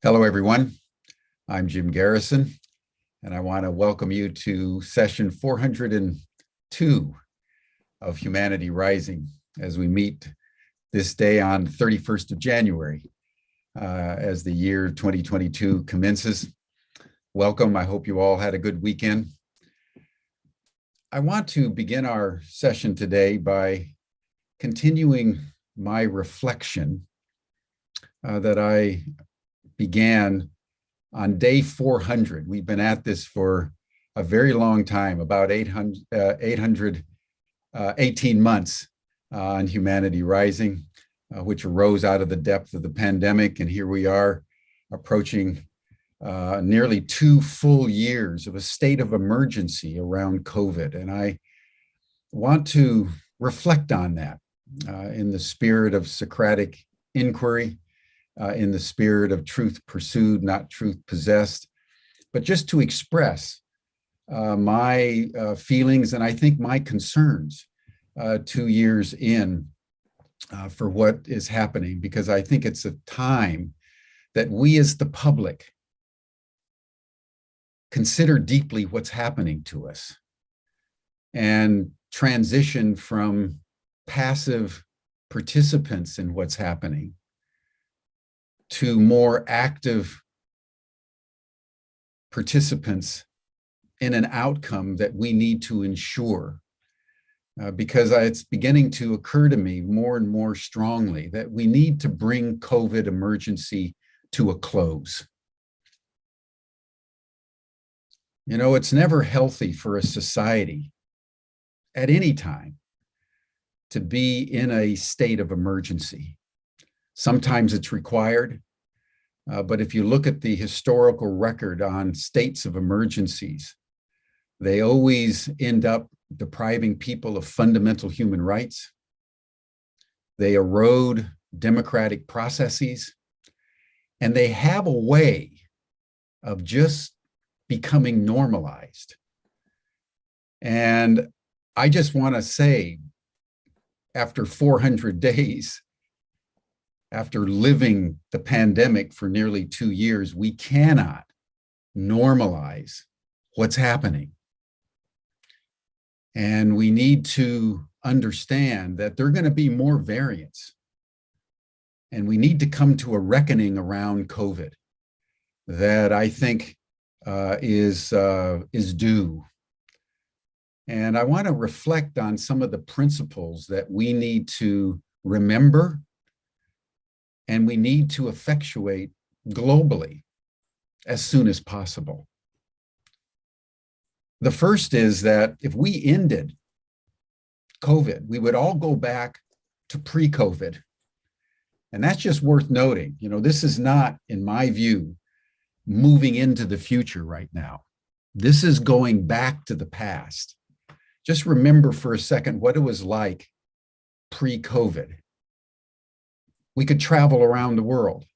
Hello, everyone. I'm Jim Garrison, and I want to welcome you to session 402 of Humanity Rising as we meet this day on the 31st of January as the year 2022 commences. Welcome. I hope you all had a good weekend. I want to begin our session today by continuing my reflection that I began on day 400. We've been at this for a very long time, about 18 months on Humanity Rising, which arose out of the depth of the pandemic. And here we are approaching nearly 2 full years of a state of emergency around COVID. And I want to reflect on that in the spirit of Socratic inquiry, in the spirit of truth pursued, not truth possessed, but just to express my feelings and I think my concerns 2 years in for what is happening, because I think it's a time that we as the public consider deeply what's happening to us and transition from passive participants in what's happening to more active participants in an outcome that we need to ensure. Because it's beginning to occur to me more and more strongly that we need to bring COVID emergency to a close. You know, it's never healthy for a society at any time to be in a state of emergency. Sometimes it's required, but if you look at the historical record on states of emergencies, they always end up depriving people of fundamental human rights. They erode democratic processes, and they have a way of just becoming normalized. And I just want to say, after 400 days, after living the pandemic for nearly 2 years, we cannot normalize what's happening. And we need to understand that there are going to be more variants. And we need to come to a reckoning around COVID that I think is due. And I want to reflect on some of the principles that we need to remember and we need to effectuate globally as soon as possible. The first is that if we ended COVID, we would all go back to pre-COVID. And that's just worth noting. You know, this is not, in my view, moving into the future right now. This is going back to the past. Just remember for a second what it was like pre-COVID. We could travel around the world.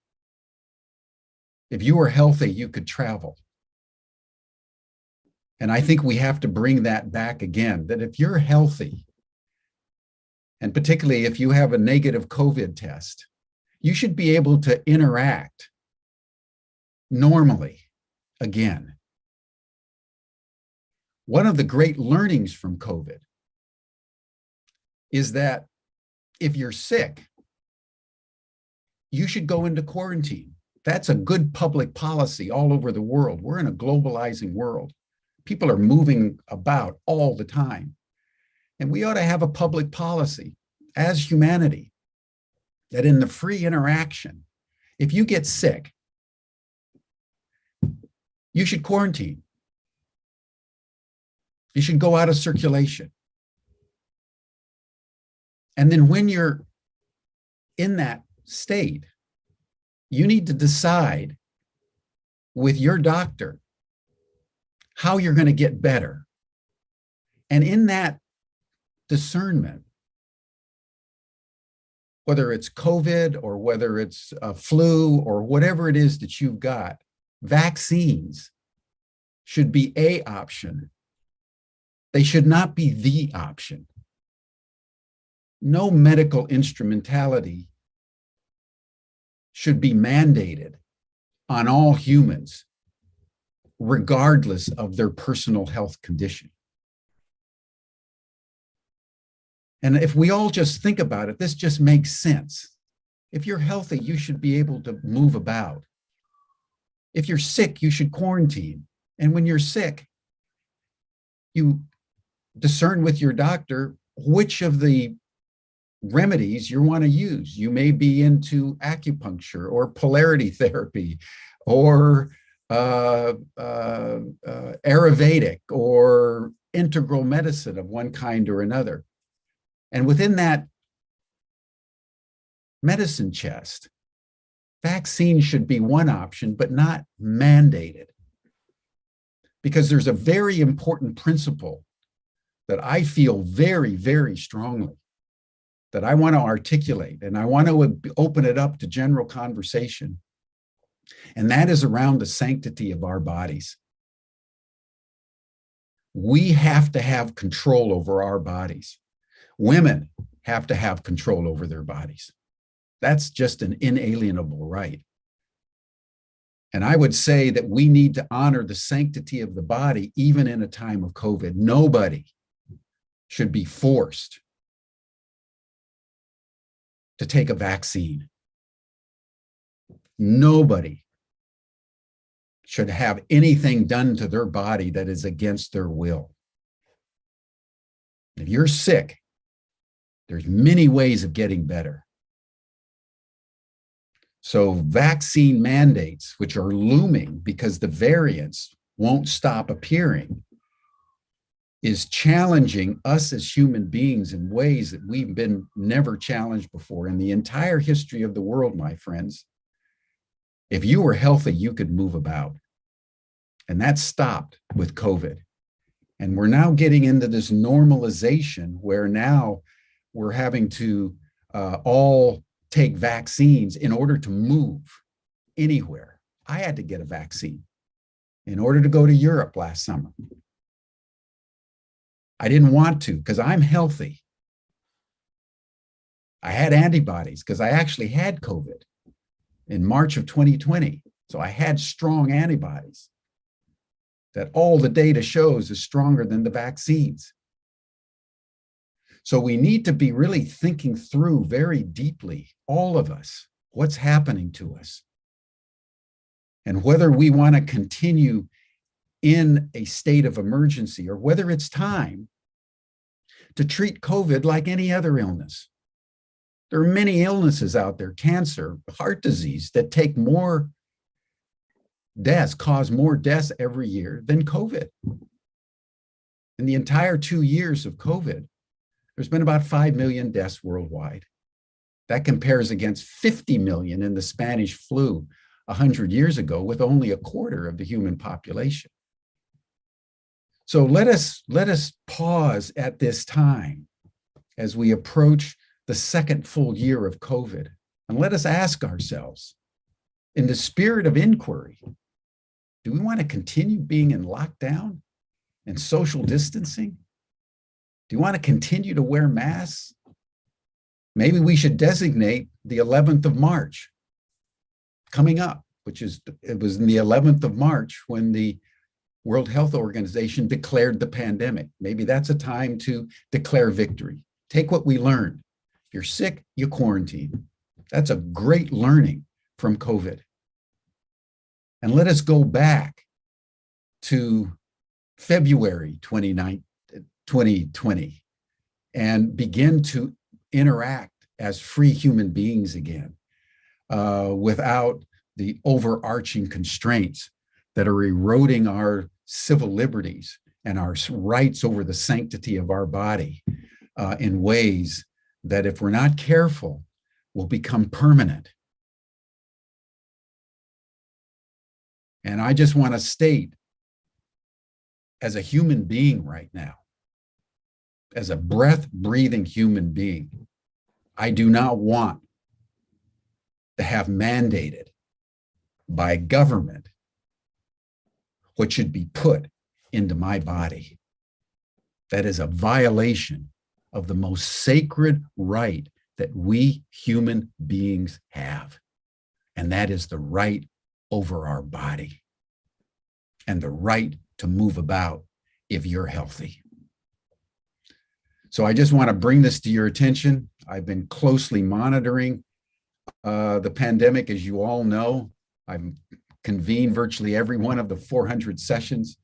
If you were healthy, you could travel. And I think we have to bring that back again, that if you're healthy, and particularly if you have a negative COVID test, you should be able to interact normally again. One of the great learnings from COVID is that if you're sick, you should go into quarantine. That's a good public policy all over the world. We're in a globalizing world. People are moving about all the time. And we ought to have a public policy as humanity that in the free interaction, if you get sick, you should quarantine. You should go out of circulation. And then when you're in that state, you need to decide with your doctor how you're going to get better. And in that discernment, whether it's COVID or whether it's a flu or whatever it is that you've got, vaccines should be an option. They should not be the option. No medical instrumentality should be mandated on all humans, regardless of their personal health condition. And if we all just think about it, this just makes sense. If you're healthy, you should be able to move about. If you're sick, you should quarantine. And when you're sick, you discern with your doctor which of the remedies you want to use. You may be into acupuncture or polarity therapy or Ayurvedic or integral medicine of one kind or another. And within that medicine chest, vaccine should be one option, but not mandated. Because there's a very important principle that I feel very, very strongly that I want to articulate, and I want to open it up to general conversation. And that is around the sanctity of our bodies. We have to have control over our bodies. Women have to have control over their bodies. That's just an inalienable right. And I would say that we need to honor the sanctity of the body, even in a time of COVID. Nobody should be forced to take a vaccine. Nobody should have anything done to their body that is against their will. If you're sick, there's many ways of getting better. So vaccine mandates, which are looming because the variants won't stop appearing, is challenging us as human beings in ways that we've been never challenged before in the entire history of the world, my friends. If you were healthy, you could move about. And that stopped with COVID. And we're now getting into this normalization where now we're having to all take vaccines in order to move anywhere. I had to get a vaccine in order to go to Europe last summer. I didn't want to because I'm healthy. I had antibodies because I actually had COVID in March of 2020. So I had strong antibodies that all the data shows is stronger than the vaccines. So we need to be really thinking through very deeply, all of us, what's happening to us and whether we want to continue in a state of emergency or whether it's time to treat COVID like any other illness. There are many illnesses out there, cancer, heart disease, that take more deaths, cause more deaths every year than COVID. In the entire 2 years of COVID, there's been about 5 million deaths worldwide. That compares against 50 million in the Spanish flu 100 years ago, with only a quarter of the human population. So let us pause at this time as we approach the second full year of COVID, and let us ask ourselves, in the spirit of inquiry, do we want to continue being in lockdown and social distancing? Do you want to continue to wear masks? Maybe we should designate the 11th of March coming up, it was in the 11th of March when the World Health Organization declared the pandemic. Maybe that's a time to declare victory. Take what we learned. If you're sick, you quarantine. That's a great learning from COVID. And let us go back to February 2020 and begin to interact as free human beings again without the overarching constraints that are eroding our civil liberties and our rights over the sanctity of our body in ways that, if we're not careful, will become permanent. And I just want to state, as a human being right now, as a breath-breathing human being, I do not want to have mandated by government what should be put into my body. That is a violation of the most sacred right that we human beings have, and that is the right over our body and the right to move about if you're healthy. So I just want to bring this to your attention. I've been closely monitoring the pandemic, as you all know. I've convened virtually every one of the 400 sessions.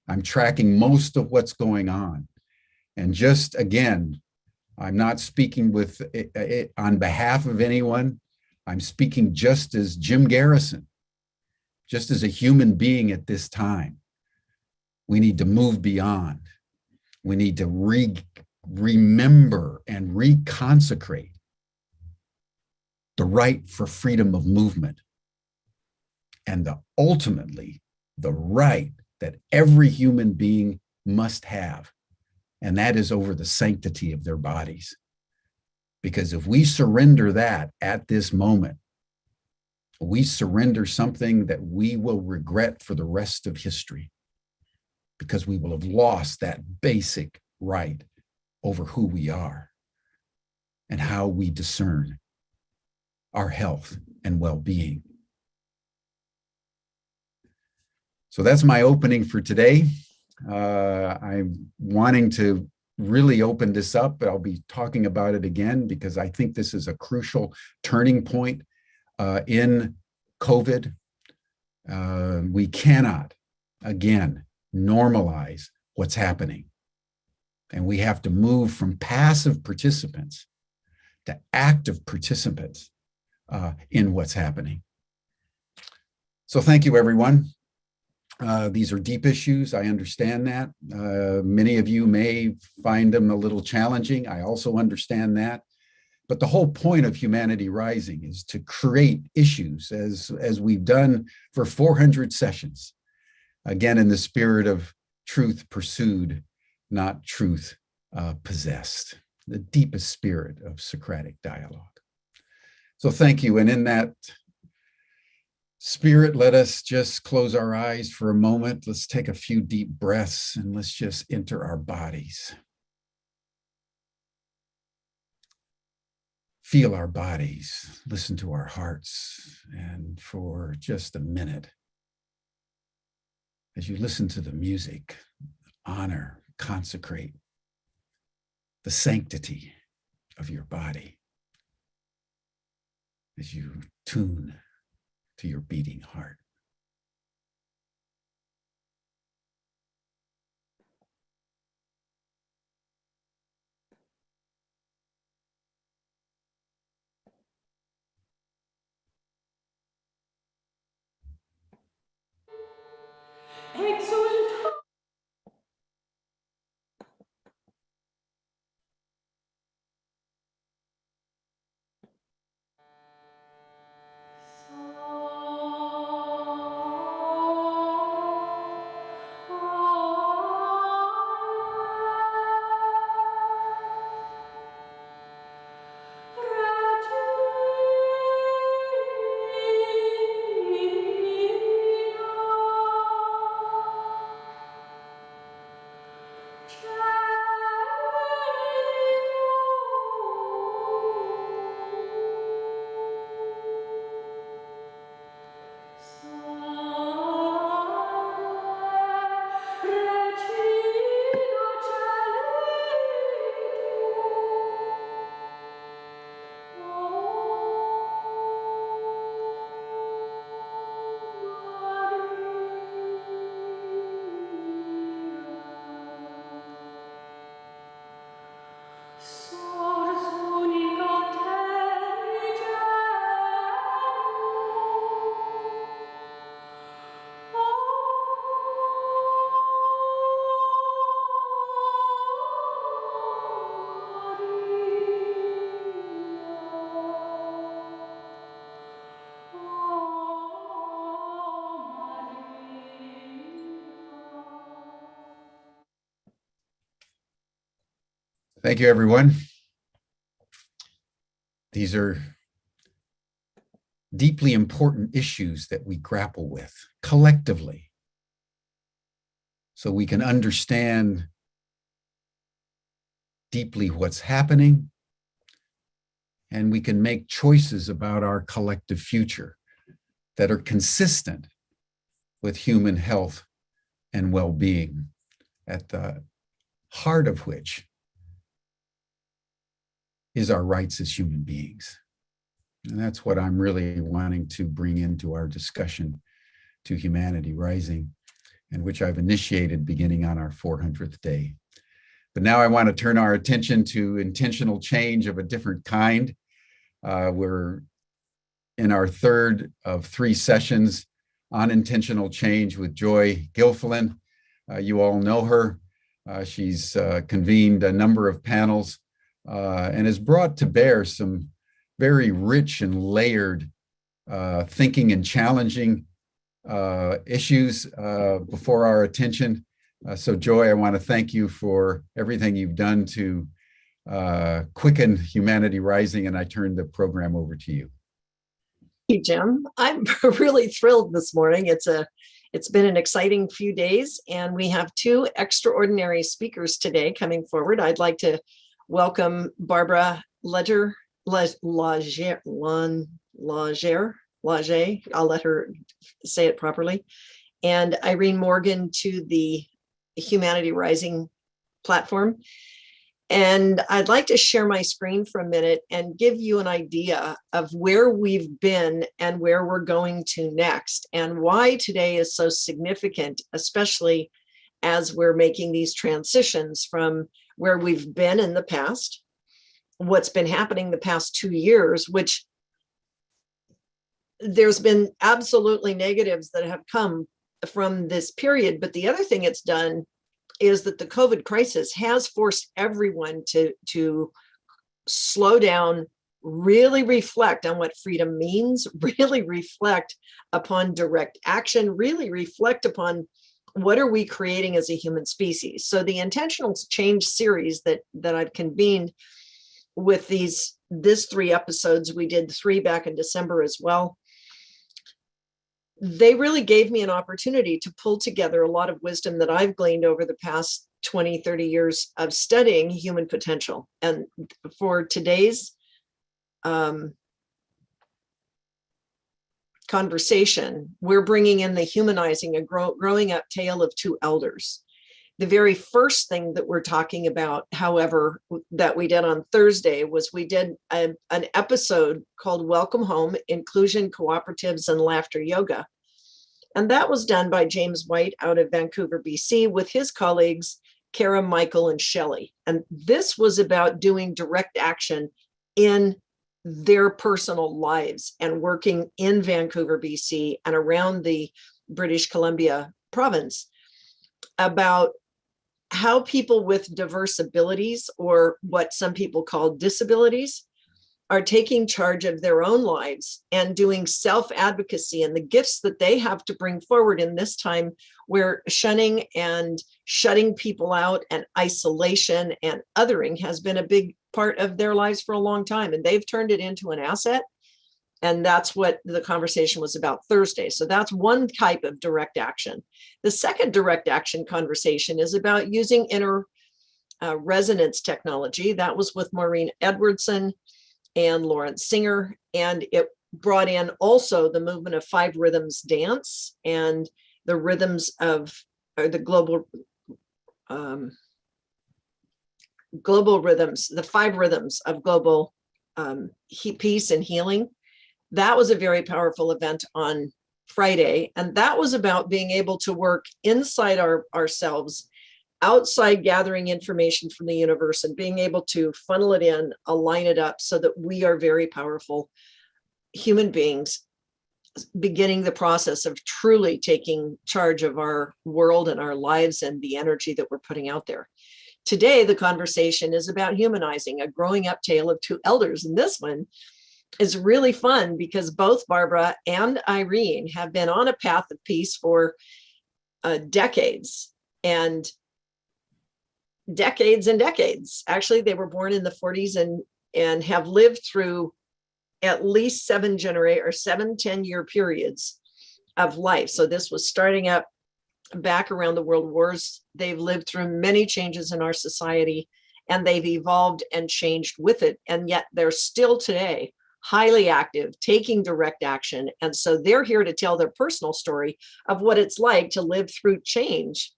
I'm tracking most of what's going on. And just again, I'm not speaking on behalf of anyone. I'm speaking just as Jim Garrison, just as a human being at this time. We need to move beyond. We need to remember and reconsecrate the right for freedom of movement and ultimately the right that every human being must have, and that is over the sanctity of their bodies. Because if we surrender that at this moment, we surrender something that we will regret for the rest of history, because we will have lost that basic right over who we are and how we discern our health and well-being. So that's my opening for today. I'm wanting to really open this up, but I'll be talking about it again because I think this is a crucial turning point in COVID. We cannot, again, normalize what's happening. And we have to move from passive participants to active participants in what's happening. So thank you, everyone. These are deep issues. I understand that. Many of you may find them a little challenging. I also understand that. But the whole point of Humanity Rising is to create issues as we've done for 400 sessions. Again, in the spirit of truth pursued, not truth possessed, the deepest spirit of Socratic dialogue. So thank you. And in that spirit, let us just close our eyes for a moment. Let's take a few deep breaths and let's just enter our bodies. Feel our bodies, listen to our hearts, and for just a minute, as you listen to the music, honor, consecrate the sanctity of your body as you tune to your beating heart. Thank you, everyone. These are deeply important issues that we grapple with collectively so we can understand deeply what's happening and we can make choices about our collective future. that are consistent with human health and well-being, at the heart of which is our rights as human beings. And that's what I'm really wanting to bring into our discussion to Humanity Rising, and which I've initiated beginning on our 400th day. But now I want to turn our attention to intentional change of a different kind. We're in our third of 3 sessions on intentional change with Joy Guilford. You all know her. She's convened a number of panels and has brought to bear some very rich and layered thinking and challenging issues before our attention. So Joy, I want to thank you for everything you've done to quicken Humanity Rising, and I turn the program over to you. Thank you, Jim. I'm really thrilled this morning. It's been an exciting few days, and we have 2 extraordinary speakers today coming forward. I'd like to welcome Barbara Lager. I'll let her say it properly, and Irene Morgan to the Humanity Rising platform. And I'd like to share my screen for a minute and give you an idea of where we've been and where we're going to next, and why today is so significant, especially as we're making these transitions from where we've been in the past, what's been happening the past 2 years, which there's been absolutely negatives that have come from this period. But the other thing it's done is that the COVID crisis has forced everyone to slow down, really reflect on what freedom means, really reflect upon direct action, really reflect upon what are we creating as a human species. So the intentional change series that I've convened with this 3 episodes, we did 3 back in December as well. They really gave me an opportunity to pull together a lot of wisdom that I've gleaned over the past 20, 30 years of studying human potential. And for today's conversation, we're bringing in the Humanizing, a growing up tale of 2 elders. The very first thing that we're talking about, however, that we did on Thursday was we did an episode called Welcome Home, Inclusion, Cooperatives, and Laughter Yoga. And that was done by James White out of Vancouver, BC, with his colleagues, Kara, Michael, and Shelley. And this was about doing direct action in their personal lives and working in Vancouver, BC, and around the British Columbia province about how people with diverse abilities, or what some people call disabilities, are taking charge of their own lives and doing self-advocacy, and the gifts that they have to bring forward in this time where shunning and shutting people out and isolation and othering has been a big part of their lives for a long time. And they've turned it into an asset. And that's what the conversation was about Thursday. So that's one type of direct action. The second direct action conversation is about using inner resonance technology. That was with Maureen Edwardson and Lawrence Singer. And it brought in also the movement of 5 rhythms dance and the rhythms of the global rhythms, the 5 rhythms of global peace and healing. That was a very powerful event on Friday. And that was about being able to work inside ourselves, outside gathering information from the universe, and being able to funnel it in, align it up so that we are very powerful human beings, beginning the process of truly taking charge of our world and our lives and the energy that we're putting out there. Today, the conversation is about humanizing, a growing up tale of 2 elders. And this one is really fun because both Barbara and Irene have been on a path of peace for decades and decades. Actually, they were born in the 40s and have lived through at least 7 10-year periods of life. So this was starting up back around the world wars. They've lived through many changes in our society, and they've evolved and changed with it. And yet they're still today highly active, taking direct action. And so they're here to tell their personal story of what it's like to live through change,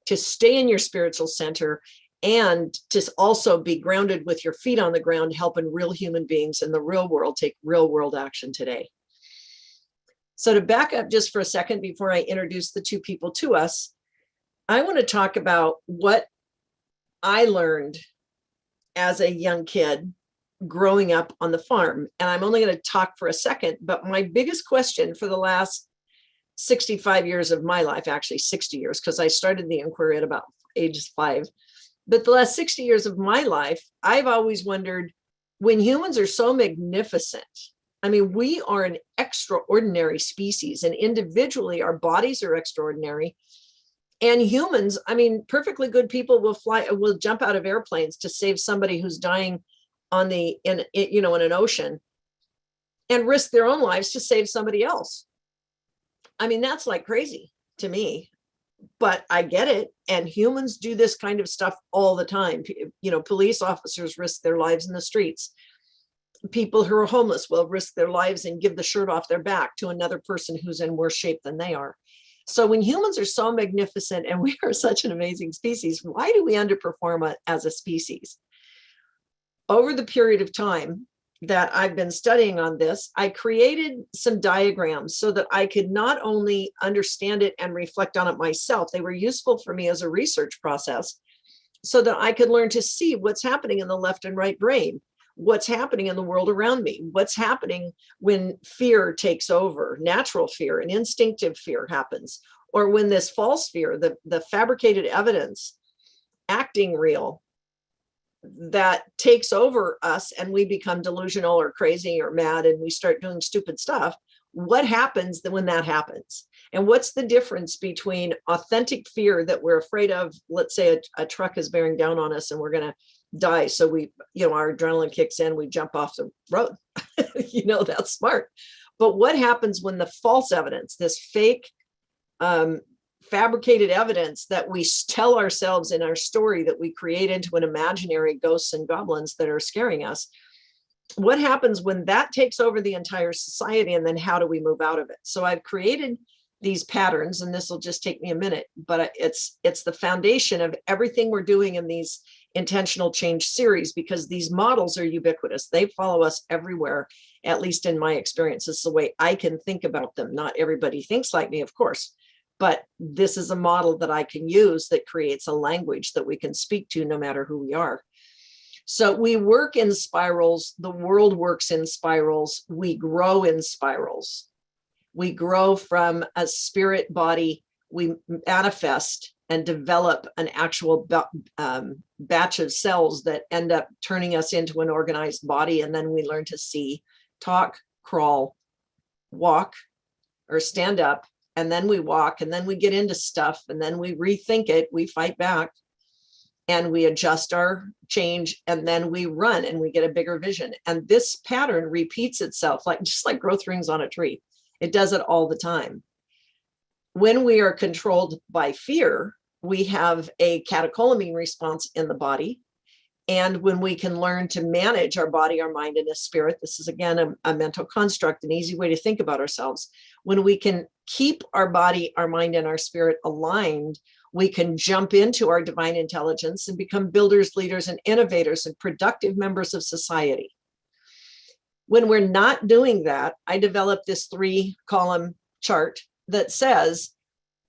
to stay in your spiritual center, and to also be grounded with your feet on the ground, helping real human beings in the real world take real world action today. So to back up just for a second before I introduce the two people to us, I want to talk about what I learned as a young kid growing up on the farm. And I'm only going to talk for a second, but my biggest question for the last 65 years of my life, actually 60 years, because I started the inquiry at about age 5. But the last 60 years of my life, I've always wondered, when humans are so magnificent, I mean, we are an extraordinary species, and individually, our bodies are extraordinary. And humans, I mean, perfectly good people will jump out of airplanes to save somebody who's dying in an ocean, and risk their own lives to save somebody else. I mean, that's like crazy to me, but I get it. And humans do this kind of stuff all the time. Police officers risk their lives in the streets. People who are homeless will risk their lives and give the shirt off their back to another person who's in worse shape than they are. So when humans are so magnificent and we are such an amazing species, why do we underperform as a species? Over the period of time that I've been studying on this, I created some diagrams so that I could not only understand it and reflect on it myself, they were useful for me as a research process so that I could learn to see what's happening in the left and right brain, what's happening in the world around me, what's happening when fear takes over, natural fear and instinctive fear happens, or when this false fear, the fabricated evidence, acting real, that takes over us and we become delusional or crazy or mad and we start doing stupid stuff. What happens when that happens? And what's the difference between authentic fear that we're afraid of? Let's say a truck is bearing down on us and we're going to die. So our adrenaline kicks in, we jump off the road. That's smart. But what happens when the false evidence, this fake, fabricated evidence that we tell ourselves in our story that we create into an imaginary ghosts and goblins that are scaring us? What happens when that takes over the entire society? And then how do we move out of it? So I've created these patterns, and this will just take me a minute, but it's the foundation of everything we're doing in these intentional change series, because these models are ubiquitous. They follow us everywhere, at least in my experience. It's the way I can think about them. Not everybody thinks like me, of course, but this is a model that I can use that creates a language that we can speak to no matter who we are. So we work in spirals. The world works in spirals. We grow in spirals. We grow from a spirit body. We manifest and develop an actual batch of cells that end up turning us into an organized body. And then we learn to see, talk, crawl, walk, or stand up. And then we walk, and then we get into stuff, and then we rethink it, we fight back, and we adjust our change, and then we run and we get a bigger vision. And this pattern repeats itself, just like growth rings on a tree. It does it all the time. When we are controlled by fear, we have a catecholamine response in the body. And when we can learn to manage our body, our mind, and a spirit, this is again a mental construct, an easy way to think about ourselves. When we can keep our body, our mind, and our spirit aligned, we can jump into our divine intelligence and become builders, leaders, and innovators and productive members of society. When we're not doing that, I developed this 3-column chart that says,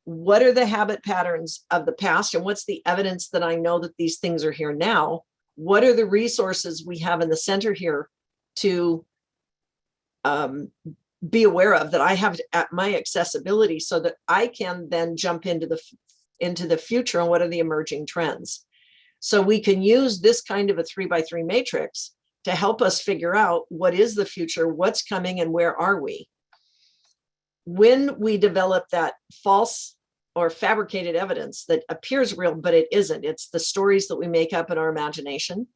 what are the habit patterns of the past? And what's the evidence that I know that these things are here now? What are the resources we have in the center here to be aware of, that I have at my accessibility, so that I can then jump into the future, and what are the emerging trends? So we can use this kind of a 3x3 matrix to help us figure out what is the future, what's coming, and where are we? When we develop that false or fabricated evidence that appears real, but it isn't, it's the stories that we make up in our imagination,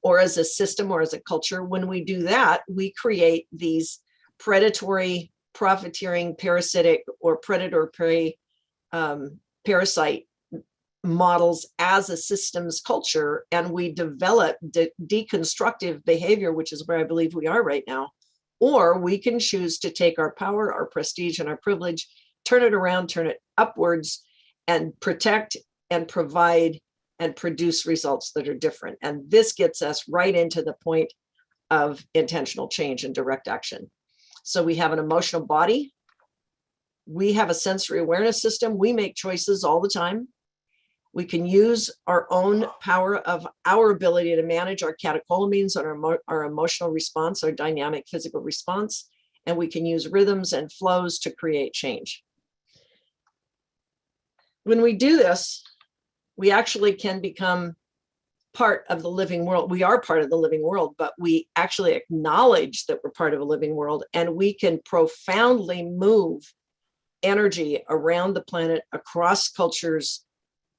or as a system, or as a culture. When we do that, we create these predatory, profiteering, parasitic, or predator-prey parasite models as a systems culture, and we develop deconstructive behavior, which is where I believe we are right now. Or we can choose to take our power, our prestige, and our privilege, turn it around, turn it upwards, and protect and provide and produce results that are different. And this gets us right into the point of intentional change and direct action. So we have an emotional body. We have a sensory awareness system. We make choices all the time. We can use our own power of our ability to manage our catecholamines and our emotional response, our dynamic physical response, and we can use rhythms and flows to create change. When we do this, we actually can become part of the living world. We are part of the living world, but we actually acknowledge that we're part of a living world, and we can profoundly move energy around the planet, across cultures.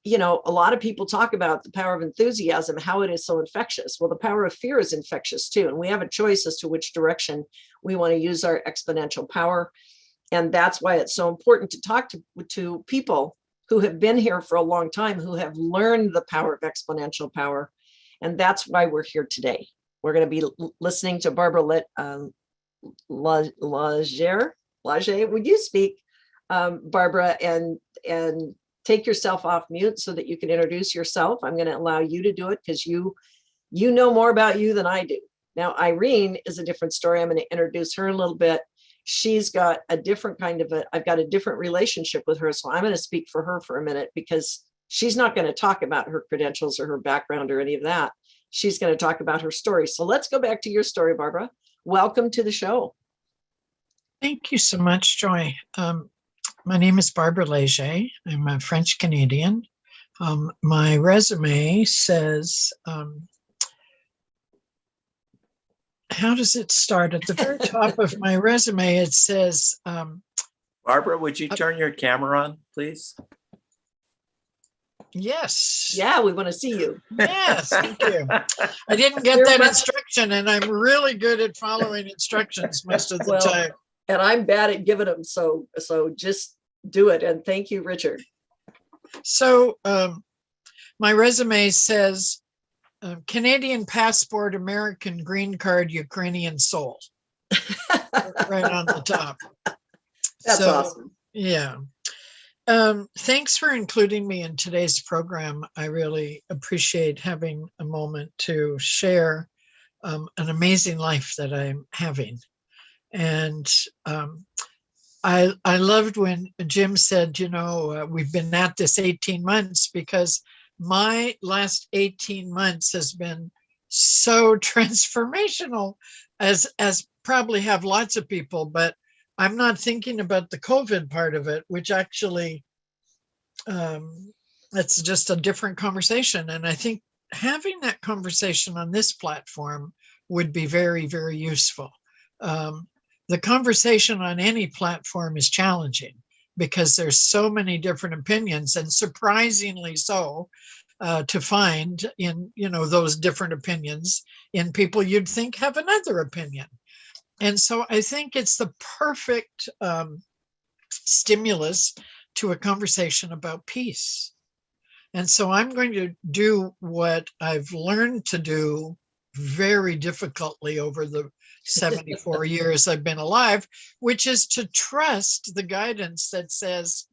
You know, a lot of people talk about the power of enthusiasm, how it is so infectious. Well, the power of fear is infectious too. And we have a choice as to which direction we want to use our exponential power. And that's why it's so important to talk to people who have been here for a long time, who have learned the power of exponential power. And that's why we're here today. We're going to be listening to Barbara Lager. Would you speak, Barbara, and take yourself off mute so that you can introduce yourself? I'm going to allow you to do it because you know more about you than I do. Now, Irene is a different story. I'm going to introduce her a little bit. She's got a different I've got a different relationship with her. So I'm going to speak for her for a minute, because she's not going to talk about her credentials or her background or any of that. She's going to talk about her story. So let's go back to your story, Barbara. Welcome to the show. Thank you so much, Joy. My name is Barbara Leger. I'm a French Canadian. My resume says, how does it start? At the very top of my resume, it says... Barbara, would you turn your camera on, please? Yes. Yeah, we want to see you. Yes, thank you. I didn't get that instruction, and I'm really good at following instructions most of the time. And I'm bad at giving them, so just do it. And thank you, Richard. So my resume says Canadian passport, American green card, Ukrainian soul. Right on the top. That's awesome. Yeah. Thanks for including me in today's program. I really appreciate having a moment to share an amazing life that I'm having. And I loved when Jim said, we've been at this 18 months, because my last 18 months has been so transformational, as probably have lots of people, but I'm not thinking about the COVID part of it, which actually, it's just a different conversation. And I think having that conversation on this platform would be very, very useful. The conversation on any platform is challenging because there's so many different opinions, and surprisingly so, to find in, those different opinions in people you'd think have another opinion. And so I think it's the perfect stimulus to a conversation about peace. And so I'm going to do what I've learned to do very difficultly over the 74 years I've been alive, which is to trust the guidance that says,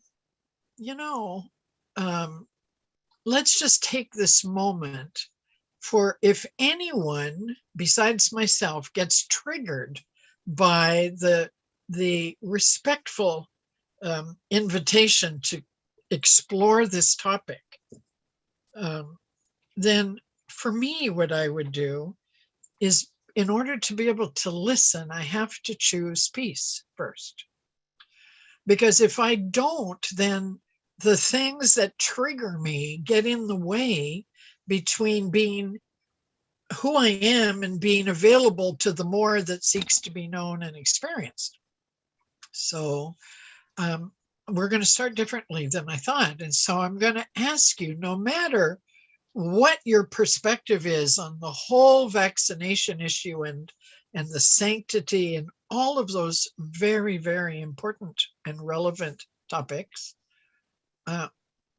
let's just take this moment for, if anyone besides myself gets triggered by the respectful invitation to explore this topic, then for me, what I would do is, in order to be able to listen, I have to choose peace first. Because if I don't, then the things that trigger me get in the way between being who I am and being available to the more that seeks to be known and experienced. So we're going to start differently than I thought. And so I'm going to ask you, no matter what your perspective is on the whole vaccination issue and the sanctity and all of those very, very important and relevant topics,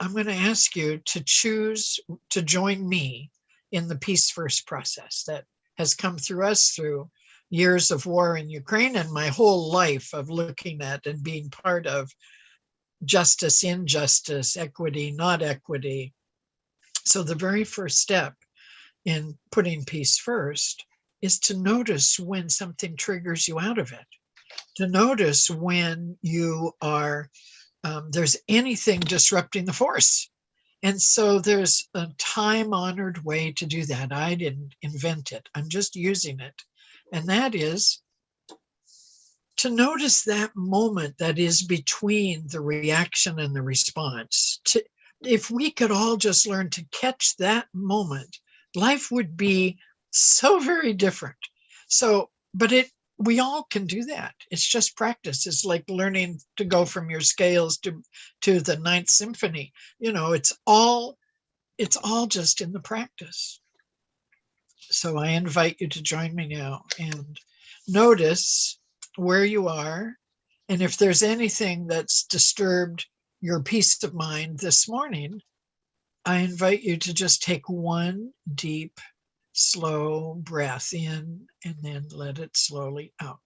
I'm going to ask you to choose to join me in the Peace First process that has come through us through years of war in Ukraine and my whole life of looking at and being part of justice, injustice, equity, not equity. So the very first step in putting peace first is to notice when something triggers you out of it, to notice when you are, there's anything disrupting the force. And so there's a time-honored way to do that. I didn't invent it. I'm just using it. And that is to notice that moment that is between the reaction and the response. If we could all just learn to catch that moment, life would be so very different. So, but we all can do that. It's just practice. It's like learning to go from your scales to the Ninth Symphony. You know, it's all just in the practice. So I invite you to join me now and notice where you are. And if there's anything that's disturbed your peace of mind this morning, I invite you to just take one deep, slow breath in and then let it slowly out.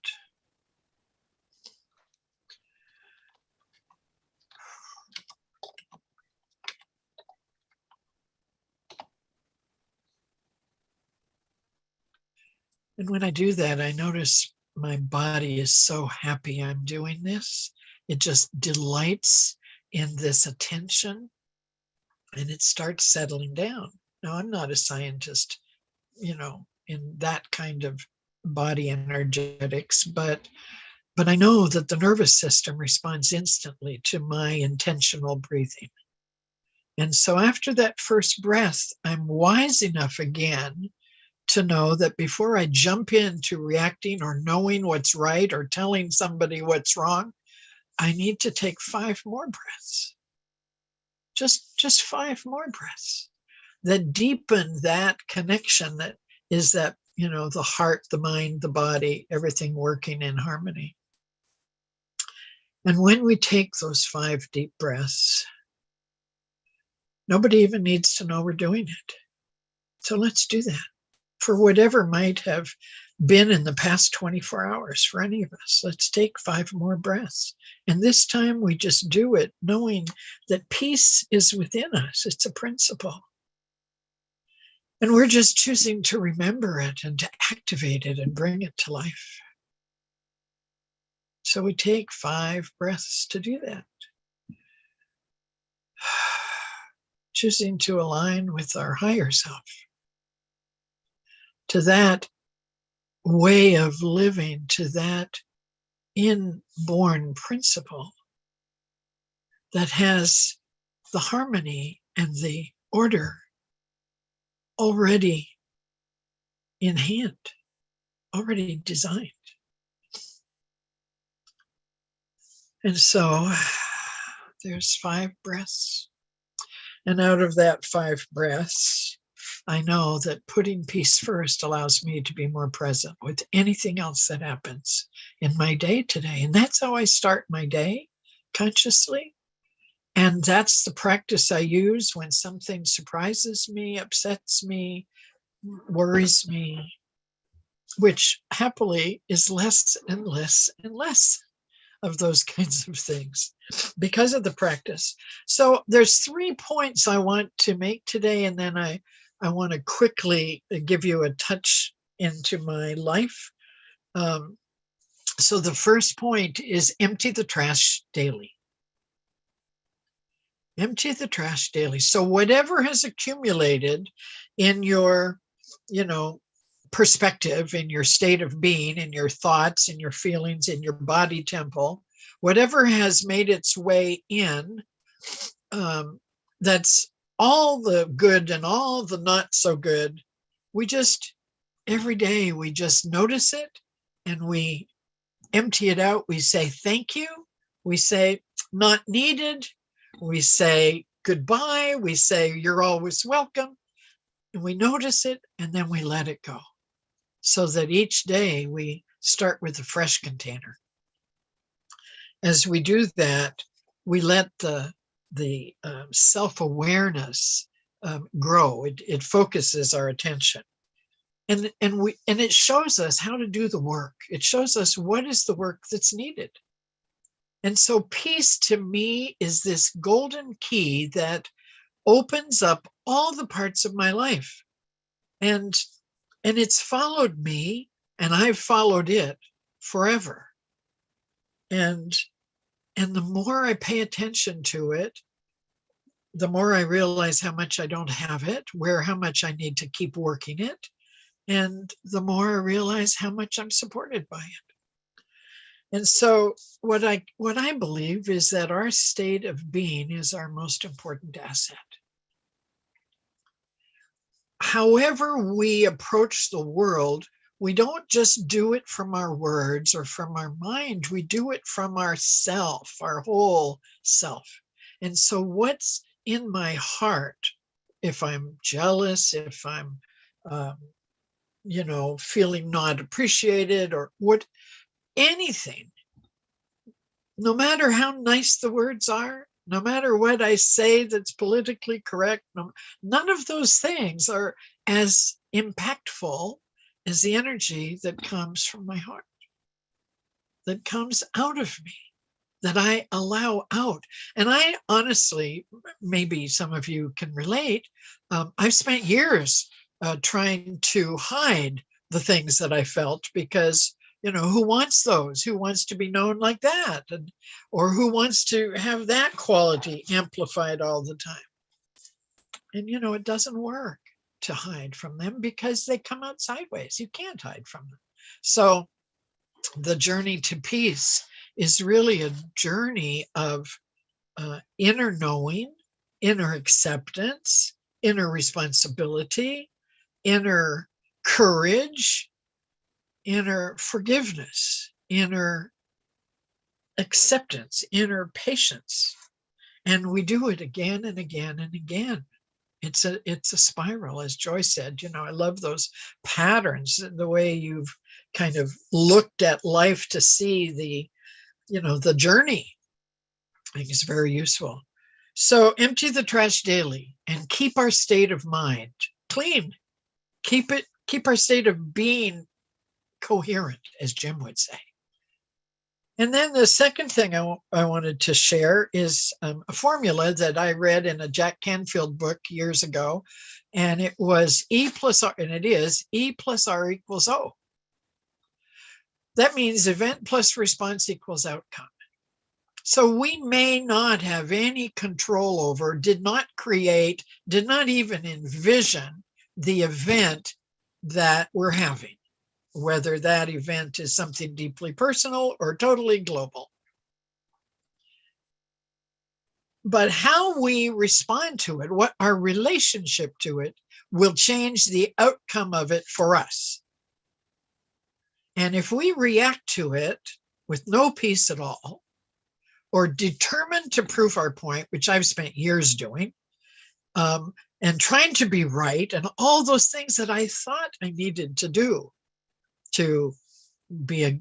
And when I do that, I notice my body is so happy I'm doing this. It just delights in this attention and it starts settling down. Now, I'm not a scientist, you know, in that kind of body energetics, but I know that the nervous system responds instantly to my intentional breathing. And so after that first breath, I'm wise enough again to know that before I jump into reacting or knowing what's right or telling somebody what's wrong, I need to take 5 more breaths. Just 5 more breaths that deepen that connection that is that, you know, the heart, the mind, the body, everything working in harmony. And when we take those 5 deep breaths, nobody even needs to know we're doing it. So let's do that for whatever might have been in the past 24 hours for any of us. Let's take 5 more breaths. And this time we just do it knowing that peace is within us. It's a principle. And we're just choosing to remember it and to activate it and bring it to life. So we take 5 breaths to do that. Choosing to align with our higher self, to that way of living, to that inborn principle that has the harmony and the order already in hand, already designed. And so there's 5 breaths. And out of that 5 breaths, I know that putting peace first allows me to be more present with anything else that happens in my day today. And that's how I start my day consciously. And that's the practice I use when something surprises me, upsets me, worries me, which happily is less and less and less of those kinds of things because of the practice. So there's 3 points I want to make today, and then I want to quickly give you a touch into my life. So the first point is empty the trash daily. Empty the trash daily. So whatever has accumulated in your, perspective, in your state of being, in your thoughts, in your feelings, in your body temple, whatever has made its way in, that's all the good and all the not so good. We just, every day, we just notice it and we empty it out. We say thank you. We say not needed. We say goodbye. We say you're always welcome. And we notice it and then we let it go. So that each day we start with a fresh container. As we do that, we let the self-awareness grow. It focuses our attention. And it shows us how to do the work. It shows us what is the work that's needed. And so peace to me is this golden key that opens up all the parts of my life. And it's followed me, and I've followed it forever. And the more I pay attention to it, the more I realize how much I don't have it, how much I need to keep working it. And the more I realize how much I'm supported by it. And so what I believe is that our state of being is our most important asset. However we approach the world, we don't just do it from our words or from our mind. We do it from ourself, our whole self. And so what's in my heart, if I'm jealous, if I'm, feeling not appreciated or anything, no matter how nice the words are, no matter what I say that's politically correct, none of those things are as impactful as the energy that comes from my heart, that comes out of me, that I allow out. And I honestly, maybe some of you can relate, I've spent years trying to hide the things that I felt because, who wants those? Who wants to be known like that? Or who wants to have that quality amplified all the time? And, it doesn't work to hide from them because they come out sideways. You can't hide from them. So the journey to peace is really a journey of inner knowing, inner acceptance, inner responsibility, inner courage, inner forgiveness, inner acceptance, inner patience. And we do it again and again and again. It's a spiral, as Joy said. I love those patterns, the way you've kind of looked at life to see the journey. I think it's very useful. So empty the trash daily and keep our state of mind clean. Keep our state of being coherent, as Jim would say. And then the second thing I wanted to share is a formula that I read in a Jack Canfield book years ago. And it was E plus R, and it is E plus R equals O. That means event plus response equals outcome. So we may not have any control over, did not create, did not even envision the event that we're having, whether that event is something deeply personal or totally global. But how we respond to it, what our relationship to it, will change the outcome of it for us. And if we react to it with no peace at all, or determined to prove our point, which I've spent years doing, and trying to be right, and all those things that I thought I needed to do to be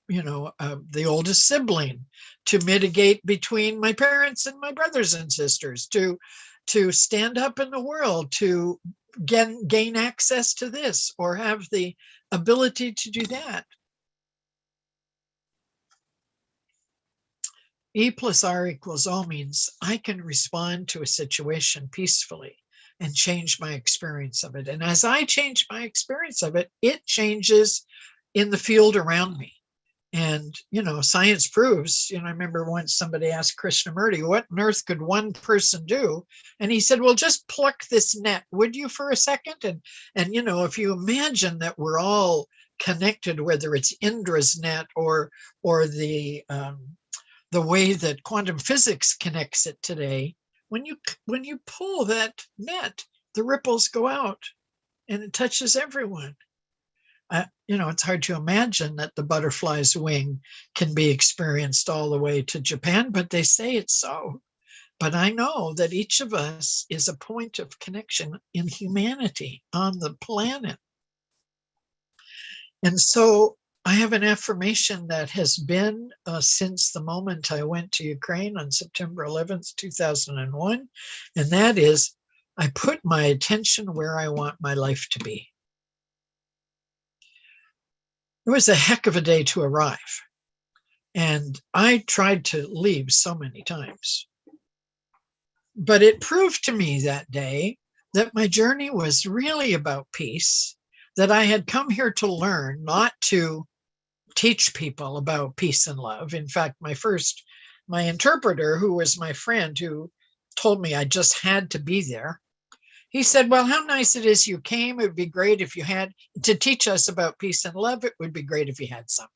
the oldest sibling, to mitigate between my parents and my brothers and sisters, to stand up in the world, to gain access to this or have the ability to do that. E plus R equals O means I can respond to a situation peacefully and change my experience of it. And as I change my experience of it, it changes in the field around me. And, science proves, I remember once somebody asked Krishnamurti, what on earth could one person do? And he said, well, just pluck this net, would you, for a second? And if you imagine that we're all connected, whether it's Indra's net or the way that quantum physics connects it today, when you pull that net, the ripples go out and it touches everyone. It's hard to imagine that the butterfly's wing can be experienced all the way to Japan, but they say it's so. But I know that each of us is a point of connection in humanity on the planet. And so I have an affirmation that has been since the moment I went to Ukraine on September 11th, 2001. And that is, I put my attention where I want my life to be. It was a heck of a day to arrive. And I tried to leave so many times. But it proved to me that day that my journey was really about peace, that I had come here to learn, not to teach people about peace and love. In fact, my interpreter, who was my friend, who told me I just had to be there, he said, well, how nice it is you came. It would be great if you had to teach us about peace and love. It would be great if you had some.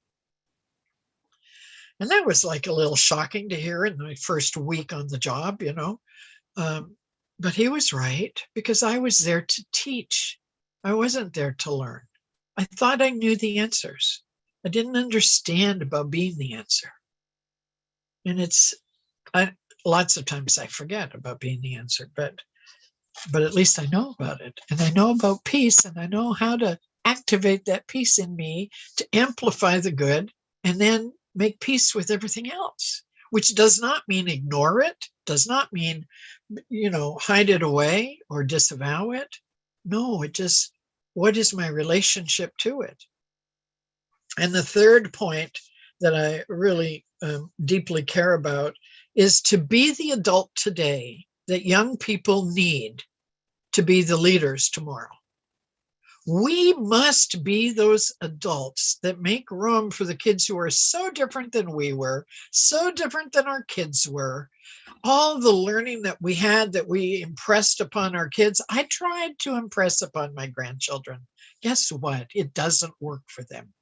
And that was like a little shocking to hear in my first week on the job, you know. But he was right, because I was there to teach. I wasn't there to learn. I thought I knew the answers. I didn't understand about being the answer. And lots of times I forget about being the answer, but at least I know about it. And I know about peace, and I know how to activate that peace in me to amplify the good and then make peace with everything else, which does not mean ignore it, does not mean, hide it away or disavow it. No, it just, what is my relationship to it? And the third point that I really deeply care about is to be the adult today that young people need to be the leaders tomorrow. We must be those adults that make room for the kids who are so different than we were, so different than our kids were. All the learning that we had, that we impressed upon our kids, I tried to impress upon my grandchildren. Guess what? It doesn't work for them.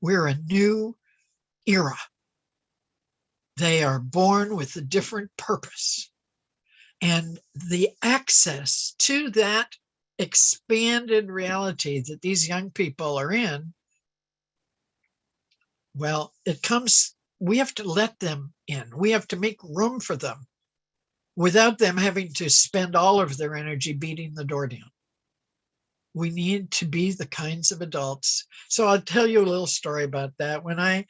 We're a new era. They are born with a different purpose. And the access to that expanded reality that these young people are in, well, we have to let them in. We have to make room for them without them having to spend all of their energy beating the door down. We need to be the kinds of adults. So I'll tell you a little story about that. When I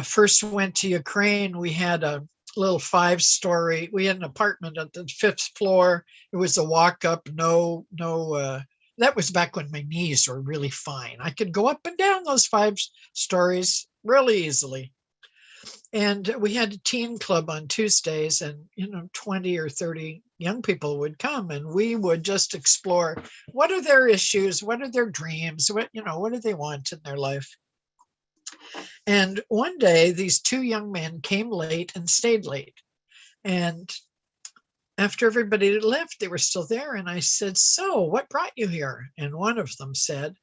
first went to Ukraine, we had a little 5-story, we had an apartment at the 5th floor. It was a walk up, that was back when my knees were really fine. I could go up and down those 5 stories really easily. And we had a teen club on Tuesdays, and 20 or 30 young people would come, and we would just explore what are their issues, what are their dreams, what do they want in their life. And one day these 2 young men came late and stayed late. And after everybody left, they were still there. And I said, so what brought you here? And one of them said,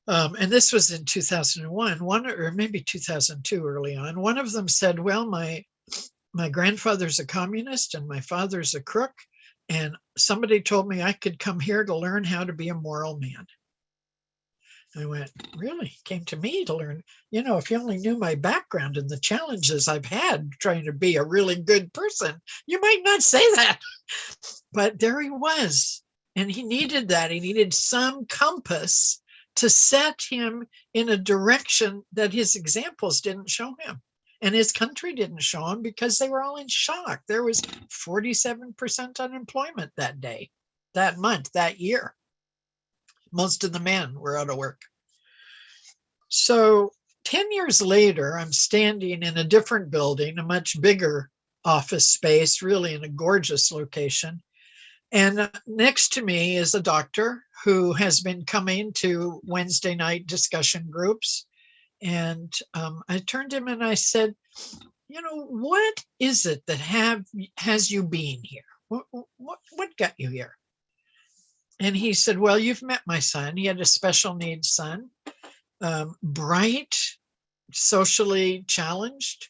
and this was in 2001, or maybe 2002 early on. One of them said, well, my grandfather's a communist and my father's a crook. And somebody told me I could come here to learn how to be a moral man. I went, really? Came to me to learn? If you only knew my background and the challenges I've had trying to be a really good person, you might not say that. But there he was. And he needed that. He needed some compass to set him in a direction that his examples didn't show him. And his country didn't show him, because they were all in shock. There was 47% unemployment that day, that month, that year. Most of the men were out of work. So 10 years later, I'm standing in a different building, a much bigger office space, really in a gorgeous location. And next to me is a doctor who has been coming to Wednesday night discussion groups. And I turned to him and I said, what is it that has you being here? What got you here? And he said, well, you've met my son. He had a special needs son, bright, socially challenged,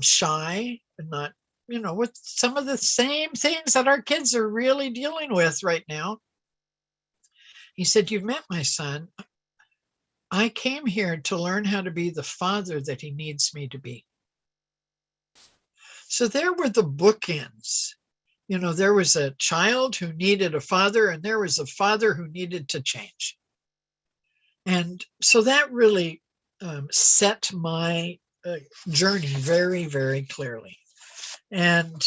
shy, and not, with some of the same things that our kids are really dealing with right now. He said, you've met my son. I came here to learn how to be the father that he needs me to be. So there were the bookends. There was a child who needed a father, and there was a father who needed to change. And so that really set my journey very, very clearly. And,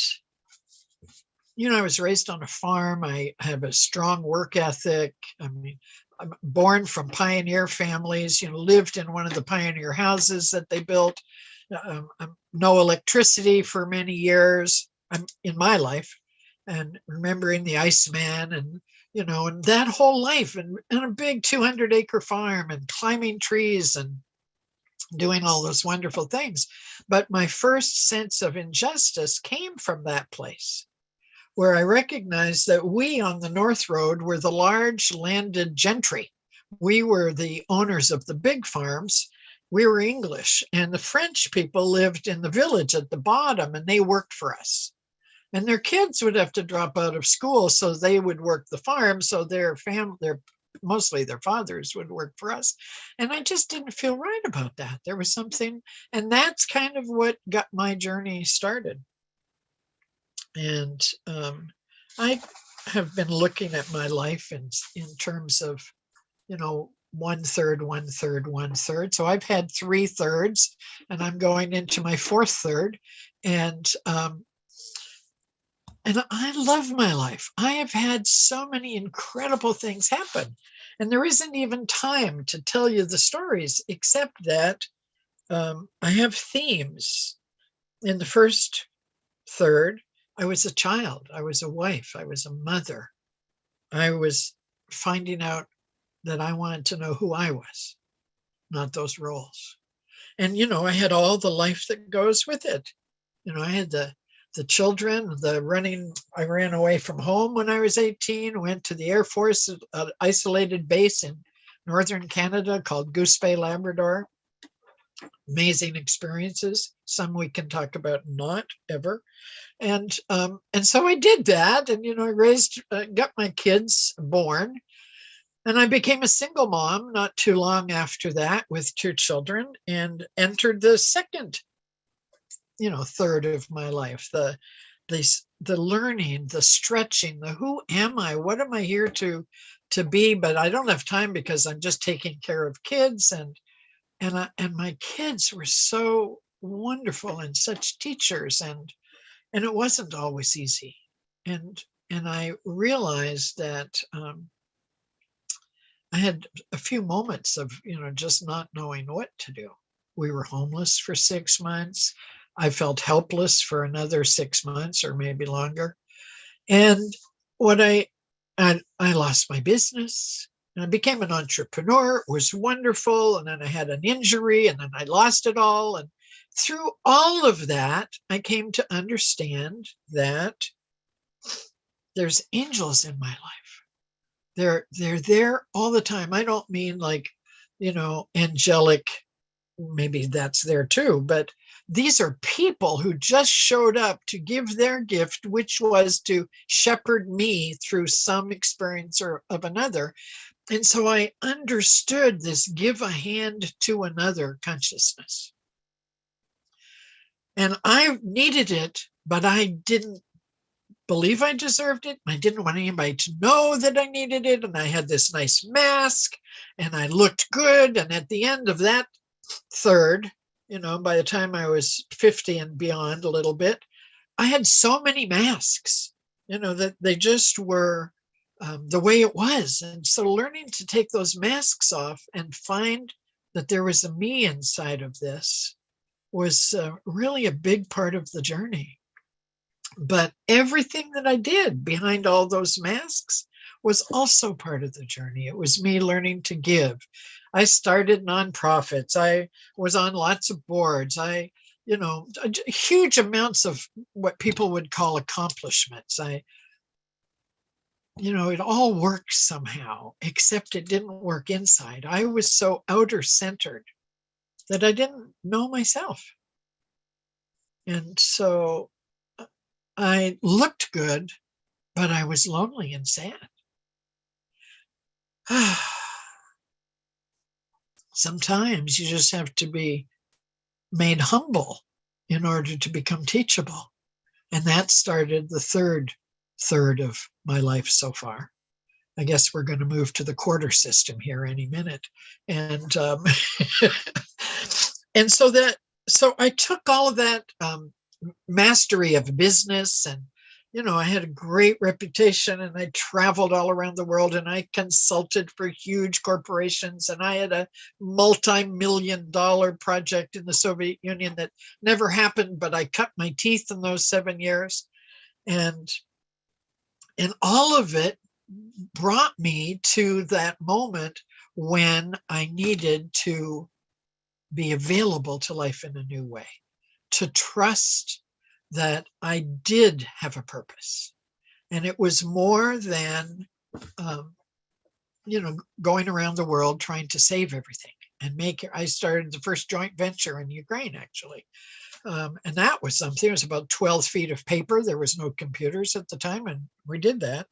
I was raised on a farm. I have a strong work ethic. I mean, I'm born from pioneer families, lived in one of the pioneer houses that they built. No electricity for many years in my life, and remembering the Iceman and, and that whole life and a big 200-acre farm and climbing trees and doing all those wonderful things. But my first sense of injustice came from that place, where I recognized that we on the North Road were the large landed gentry. We were the owners of the big farms. We were English, and the French people lived in the village at the bottom, and they worked for us. And their kids would have to drop out of school, so they would work the farm. So mostly their fathers would work for us. And I just didn't feel right about that. There was something, and that's kind of what got my journey started. And I have been looking at my life in terms of, 1/3, 1/3, 1/3. So I've had 3/3, and I'm going into my 4th third. And I love my life. I have had so many incredible things happen. And there isn't even time to tell you the stories, except that I have themes. In the 1st third, I was a child. I was a wife. I was a mother. I was finding out that I wanted to know who I was, not those roles. And, I had all the life that goes with it. I had the children, I ran away from home when I was 18, went to the Air Force, an isolated base in northern Canada called Goose Bay, Labrador. Amazing experiences. Some we can talk about, not ever. And so I did that, and I got my kids born, and I became a single mom not too long after that with 2 children, and entered the 2nd, third of my life. The learning, the stretching, the who am I? What am I here to be? But I don't have time because I'm just taking care of kids, and my kids were so wonderful and such teachers, and it wasn't always easy. And I realized that I had a few moments of, just not knowing what to do. We were homeless for 6 months. I felt helpless for another 6 months or maybe longer. And I lost my business. And I became an entrepreneur. It was wonderful. And then I had an injury, and then I lost it all. And through all of that, I came to understand that there's angels in my life. They're there all the time. I don't mean like, angelic, maybe that's there too, but these are people who just showed up to give their gift, which was to shepherd me through some experience of another. And so I understood this give a hand to another consciousness. And I needed it, but I didn't believe I deserved it. I didn't want anybody to know that I needed it. And I had this nice mask, and I looked good. And at the end of that third, by the time I was 50 and beyond a little bit, I had so many masks, that they just were the way it was. And so learning to take those masks off and find that there was a me inside of this was really a big part of the journey. But everything that I did behind all those masks was also part of the journey. It was me learning to give. I started nonprofits. I was on lots of boards. Huge amounts of what people would call accomplishments. It all worked somehow, except it didn't work inside. I was so outer centered that I didn't know myself. And so I looked good, but I was lonely and sad. Sometimes you just have to be made humble in order to become teachable. And that started the 3rd third of my life so far. I guess we're going to move to the quarter system here any minute. And and so I took all of that mastery of business, and I had a great reputation, and I traveled all around the world, and I consulted for huge corporations, and I had a multi-million-dollar project in the Soviet Union that never happened, but I cut my teeth in those 7 years. And all of it brought me to that moment when I needed to be available to life in a new way, to trust that I did have a purpose. And it was more than, going around the world trying to save everything and I started the first joint venture in Ukraine, actually. And that was something. It was about 12 feet of paper. There was no computers at the time, and we did that.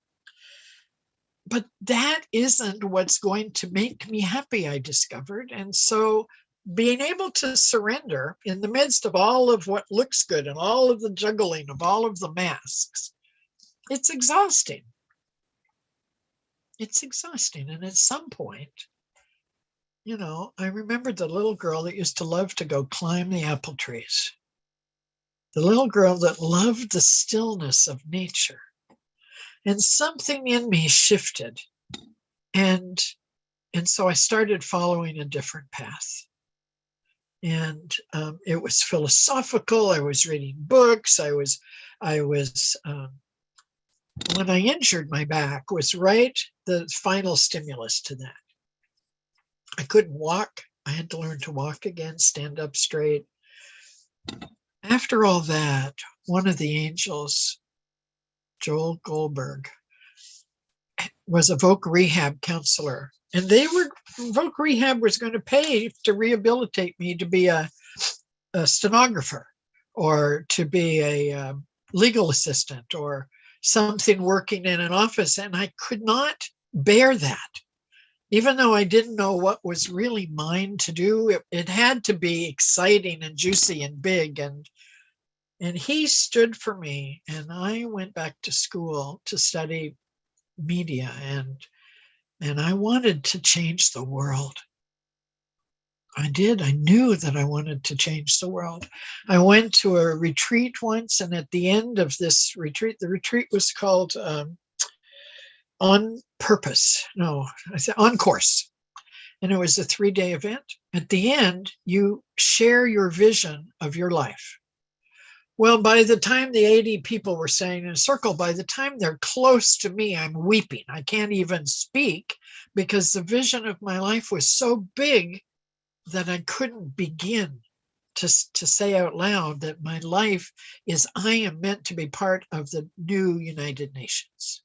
But that isn't what's going to make me happy, I discovered. And so being able to surrender in the midst of all of what looks good and all of the juggling of all of the masks, it's exhausting. It's exhausting. And at some point, I remembered the little girl that used to love to go climb the apple trees. The little girl that loved the stillness of nature. And something in me shifted. And so I started following a different path. And it was philosophical. I was reading books. I was when I injured my back was right the final stimulus to that. I couldn't walk. I had to learn to walk again, stand up straight. After all that, one of the angels, Joel Goldberg, was a voc rehab counselor. And voc rehab was going to pay to rehabilitate me to be a stenographer or to be a legal assistant or something working in an office. And I could not bear that. Even though I didn't know what was really mine to do, it had to be exciting and juicy and big. And he stood for me. And I went back to school to study media, and I wanted to change the world. I did. I knew that I wanted to change the world. I went to a retreat once, and at the end of this retreat, the retreat was called On Purpose. No, I said On Course. And it was a 3-day event. At the end, you share your vision of your life. Well, by the time the 80 people were standing in a circle, by the time they're close to me, I'm weeping. I can't even speak because the vision of my life was so big that I couldn't begin to say out loud that my life is, I am meant to be part of the new United Nations.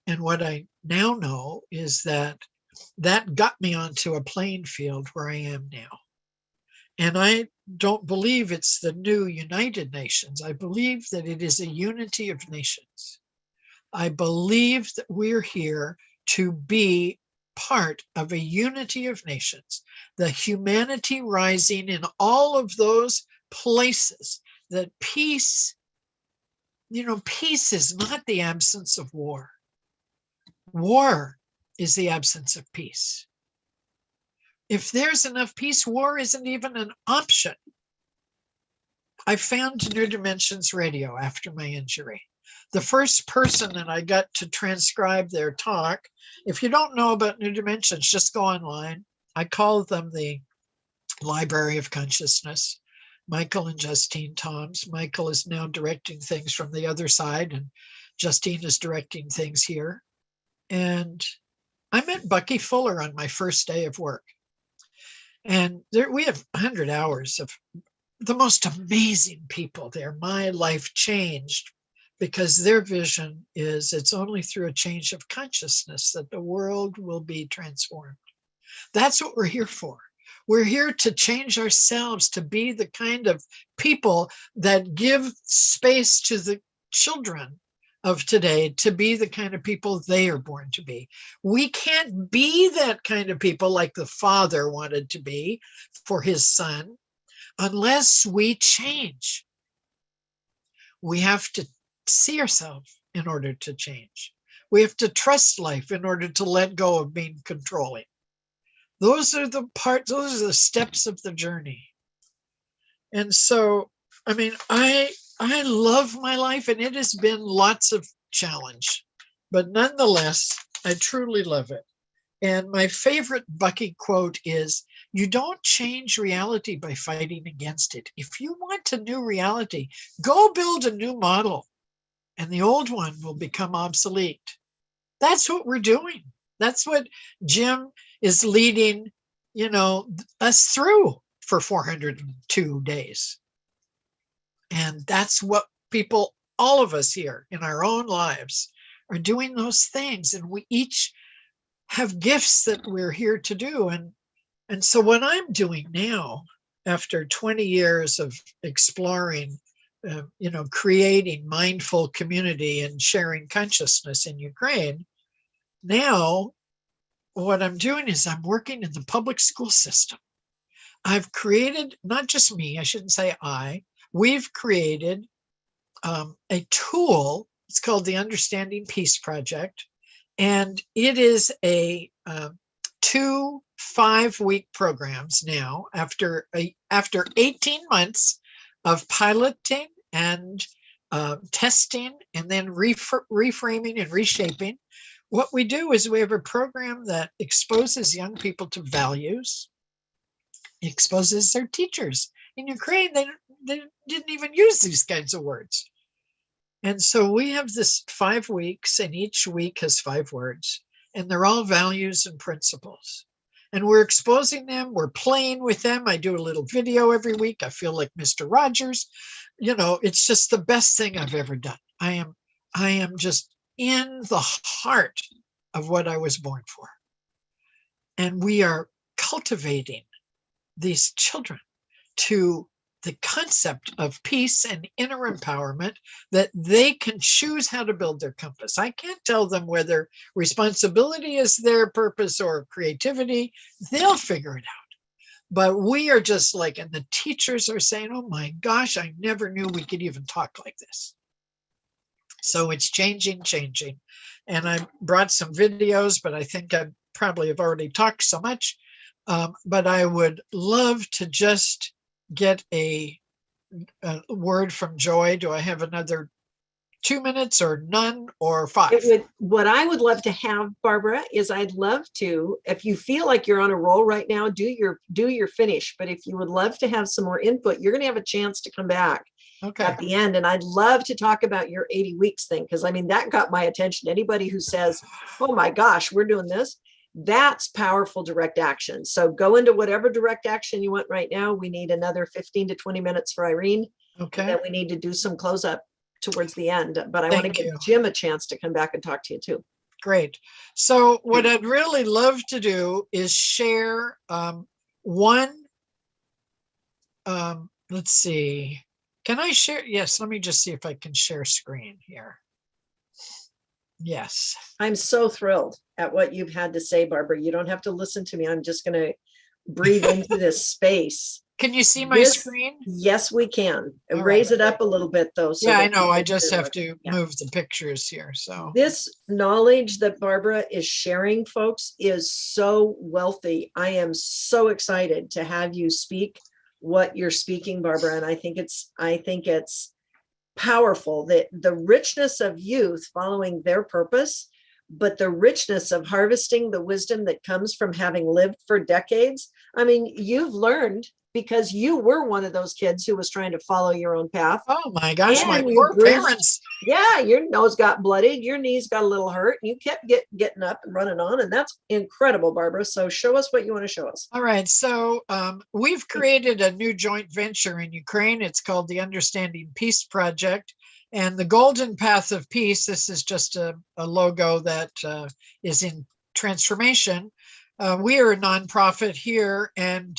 And what I now know is that got me onto a playing field where I am now. And I don't believe it's the new United Nations. I believe that it is a unity of nations. I believe that we're here to be part of a unity of nations, the humanity rising in all of those places that peace, peace is not the absence of war. War is the absence of peace. If there's enough peace, war isn't even an option. I found New Dimensions Radio after my injury. The first person that I got to transcribe their talk, if you don't know about New Dimensions, just go online. I call them the Library of Consciousness. Michael and Justine Toms. Michael is now directing things from the other side, and Justine is directing things here. And I met Bucky Fuller on my first day of work. And we have 100 hours of the most amazing people there. My life changed because their vision is it's only through a change of consciousness that the world will be transformed. That's what we're here for. We're here to change ourselves, to be the kind of people that give space to the children of today to be the kind of people they are born to be. We can't be that kind of people like the Father wanted to be for his Son unless we change. We have to see ourselves in order to change. We have to trust life in order to let go of being controlling. Those are the steps of the journey. And so, I mean, I love my life, and it has been lots of challenge, but nonetheless, I truly love it. And my favorite Bucky quote is, "You don't change reality by fighting against it. If you want a new reality, go build a new model, and the old one will become obsolete." That's what we're doing. That's what Jim is leading, us through for 402 days. And that's what people, all of us here in our own lives, are doing those things. And we each have gifts that we're here to do. And so what I'm doing now, after 20 years of exploring, creating mindful community and sharing consciousness in Ukraine, now what I'm doing is I'm working in the public school system. I've created, not just me, I shouldn't say we've created a tool. It's called the Understanding Peace Project. And it is a 2 5-week programs now after 18 months of piloting and testing and then reframing and reshaping. What we do is we have a program that exposes young people to values, exposes their teachers. In Ukraine, they didn't even use these kinds of words. And so we have this 5 weeks, and each week has 5 words, and they're all values and principles. And we're exposing them, we're playing with them. I do a little video every week. I feel like Mr. Rogers. It's just the best thing I've ever done. I am just in the heart of what I was born for. And we are cultivating these children to the concept of peace and inner empowerment, that they can choose how to build their compass. I can't tell them whether responsibility is their purpose or creativity. They'll figure it out. But we are just like, and the teachers are saying, "Oh my gosh, I never knew we could even talk like this." So it's changing. And I brought some videos, but I think I probably have already talked so much. But I would love to just get a word from Joy. Do I have another 2 minutes or none or 5? What I would love to have, Barbara, is I'd love to, if you feel like you're on a roll right now, do your finish. But if you would love to have some more input, you're going to have a chance to come back at the end. And I'd love to talk about your 80 weeks thing, because that got my attention. Anybody who says, "Oh my gosh, we're doing this," that's powerful direct action. So go into whatever direct action you want right now. We need another 15 to 20 minutes for Irene. Okay. Then we need to do some close up towards the end, but I want to Thank you. give Jim a chance to come back and talk to you too. Great. So what I'd really love to do is share one, let's see. Can I share? Yes, let me just see if I can share screen here. Yes. I'm so thrilled at what you've had to say, Barbara. You don't have to listen to me. I'm just going to breathe into this space. Can you see my screen? Yes, we can. All Raise right. it up a little bit though. So yeah, I know. I just have to move the pictures here. So this knowledge that Barbara is sharing, folks, is so wealthy. I am so excited to have you speak what you're speaking, Barbara. And I think it's powerful, that the richness of youth following their purpose, but the richness of harvesting the wisdom that comes from having lived for decades. I mean, you've learned because you were one of those kids who was trying to follow your own path. Oh my gosh, and my poor parents. Yeah, your nose got bloodied, your knees got a little hurt, and you kept getting up and running on. And that's incredible, Barbara. So show us what you want to show us. All right. So we've created a new joint venture in Ukraine. It's called the Understanding Peace Project. And the Golden Path of Peace, this is just a logo that is in transformation. We are a nonprofit here, and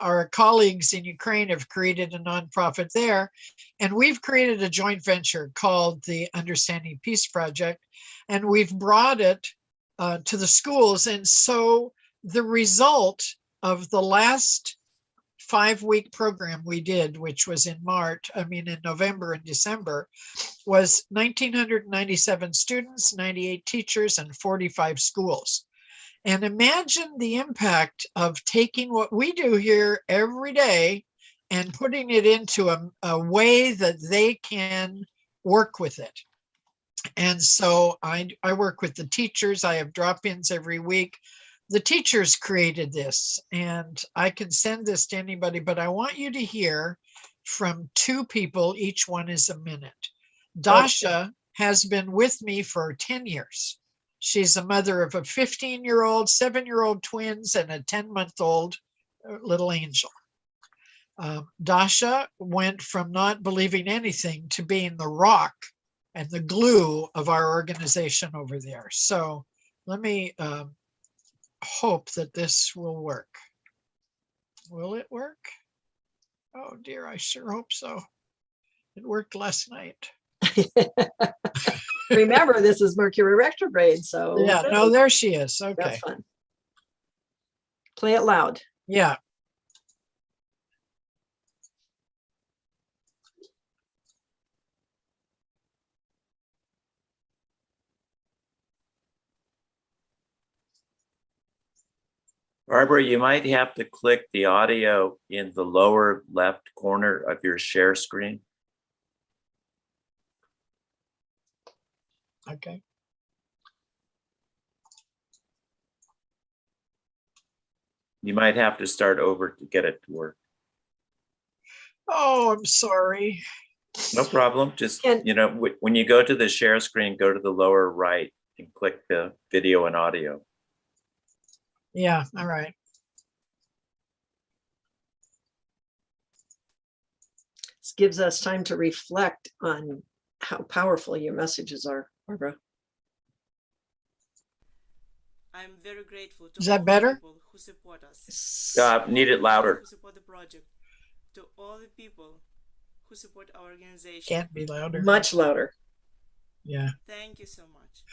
our colleagues in Ukraine have created a nonprofit there. And we've created a joint venture called the Understanding Peace Project, and we've brought it to the schools. And so the result of the last 5-week program we did, which was in November and December, was 1,997 students, 98 teachers, and 45 schools. And imagine the impact of taking what we do here every day and putting it into a way that they can work with it. And so I work with the teachers. I have drop-ins every week. The teachers created this, and I can send this to anybody, but I want you to hear from 2 people. Each one is a minute. Dasha has been with me for 10 years. She's a mother of a 15-year-old, 7-year-old twins, and a 10-month-old little angel. Dasha went from not believing anything to being the rock and the glue of our organization over there. So let me hope that this will work. Will it work? Oh dear, I sure hope so. It worked last night. Remember, this is Mercury retrograde, so Yeah, no, there she is. Okay. that's fun. Play it loud. Yeah. Barbara, you might have to click the audio in the lower left corner of your share screen. Okay. You might have to start over to get it to work. Oh, I'm sorry. No problem. Just, And- when you go to the share screen, go to the lower right and click the video and audio. Yeah, all right. This gives us time to reflect on how powerful your messages are, Barbara. I'm very grateful to Is that all better? the people who support us. Need it louder. Who support the project. To all the people who support our organization. Can't be louder. Much louder. Yeah. Thank you so much.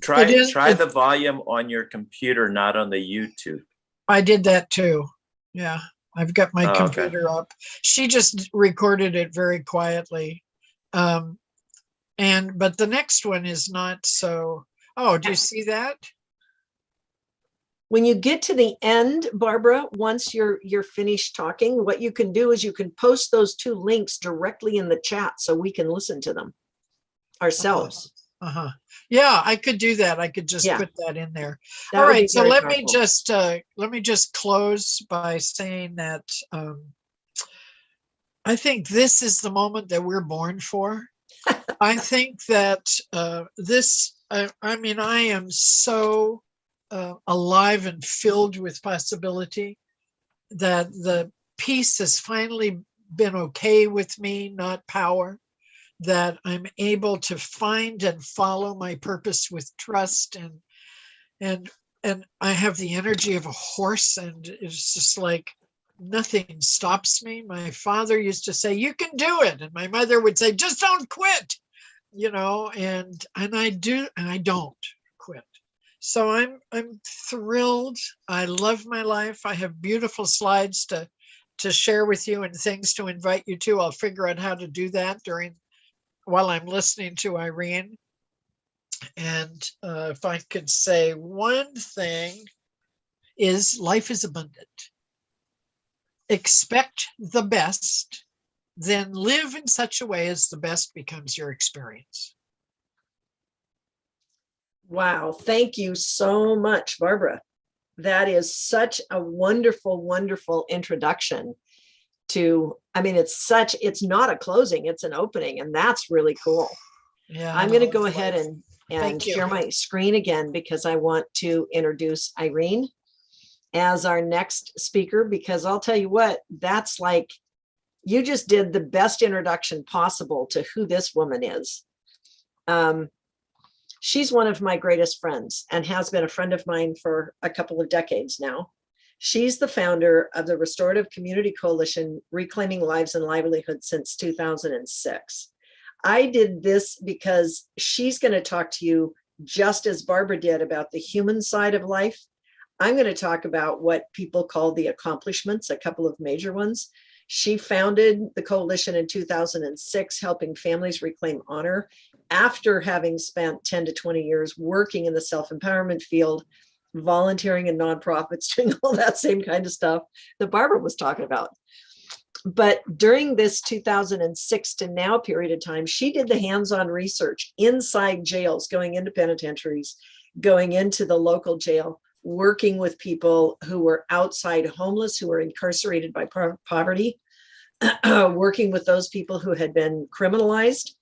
Try It is- the volume on your computer, not on the YouTube. I did that too. Yeah. I've got my Oh, okay. computer up. She just recorded it very quietly. But the next one is not so. Oh, do you see that? When you get to the end, Barbara, once you're finished talking, what you can do is you can post those 2 links directly in the chat so we can listen to them ourselves. Uh-huh. Yeah, I could do that. I could just Yeah. put that in there. That All would be right, so very let powerful. me just close by saying that I think this is the moment that we're born for. I think that I am so alive and filled with possibility that the peace has finally been okay with me, not power, that I'm able to find and follow my purpose with trust, and I have the energy of a horse, and it's just like nothing stops me. My father used to say, "You can do it," and my mother would say, "Just don't quit," and I do, and I don't quit. So I'm thrilled. I love my life. I have beautiful slides to share with you and things to invite you to. I'll figure out how to do that while I'm listening to Irene. And if I could say one thing, is life is abundant. Expect the best, then live in such a way as the best becomes your experience. Wow. Thank you so much, Barbara. That is such a wonderful, wonderful introduction to, it's not a closing, it's an opening, and that's really cool. Yeah, I'm going to go ahead and Thank you. share my screen again because I want to introduce Irene as our next speaker, because I'll tell you what, that's like, you just did the best introduction possible to who this woman is. She's one of my greatest friends and has been a friend of mine for a couple of decades now. She's the founder of the Restorative Community Coalition, Reclaiming Lives and Livelihoods since 2006. I did this because she's going to talk to you just as Barbara did about the human side of life. I'm going to talk about what people call the accomplishments, a couple of major ones. She founded the coalition in 2006, helping families reclaim honor after having spent 10 to 20 years working in the self-empowerment field, volunteering in nonprofits, doing all that same kind of stuff that Barbara was talking about. But during this 2006 to now period of time, she did the hands-on research inside jails, going into penitentiaries, going into the local jail, working with people who were outside homeless, who were incarcerated by poverty, working with those people who had been criminalized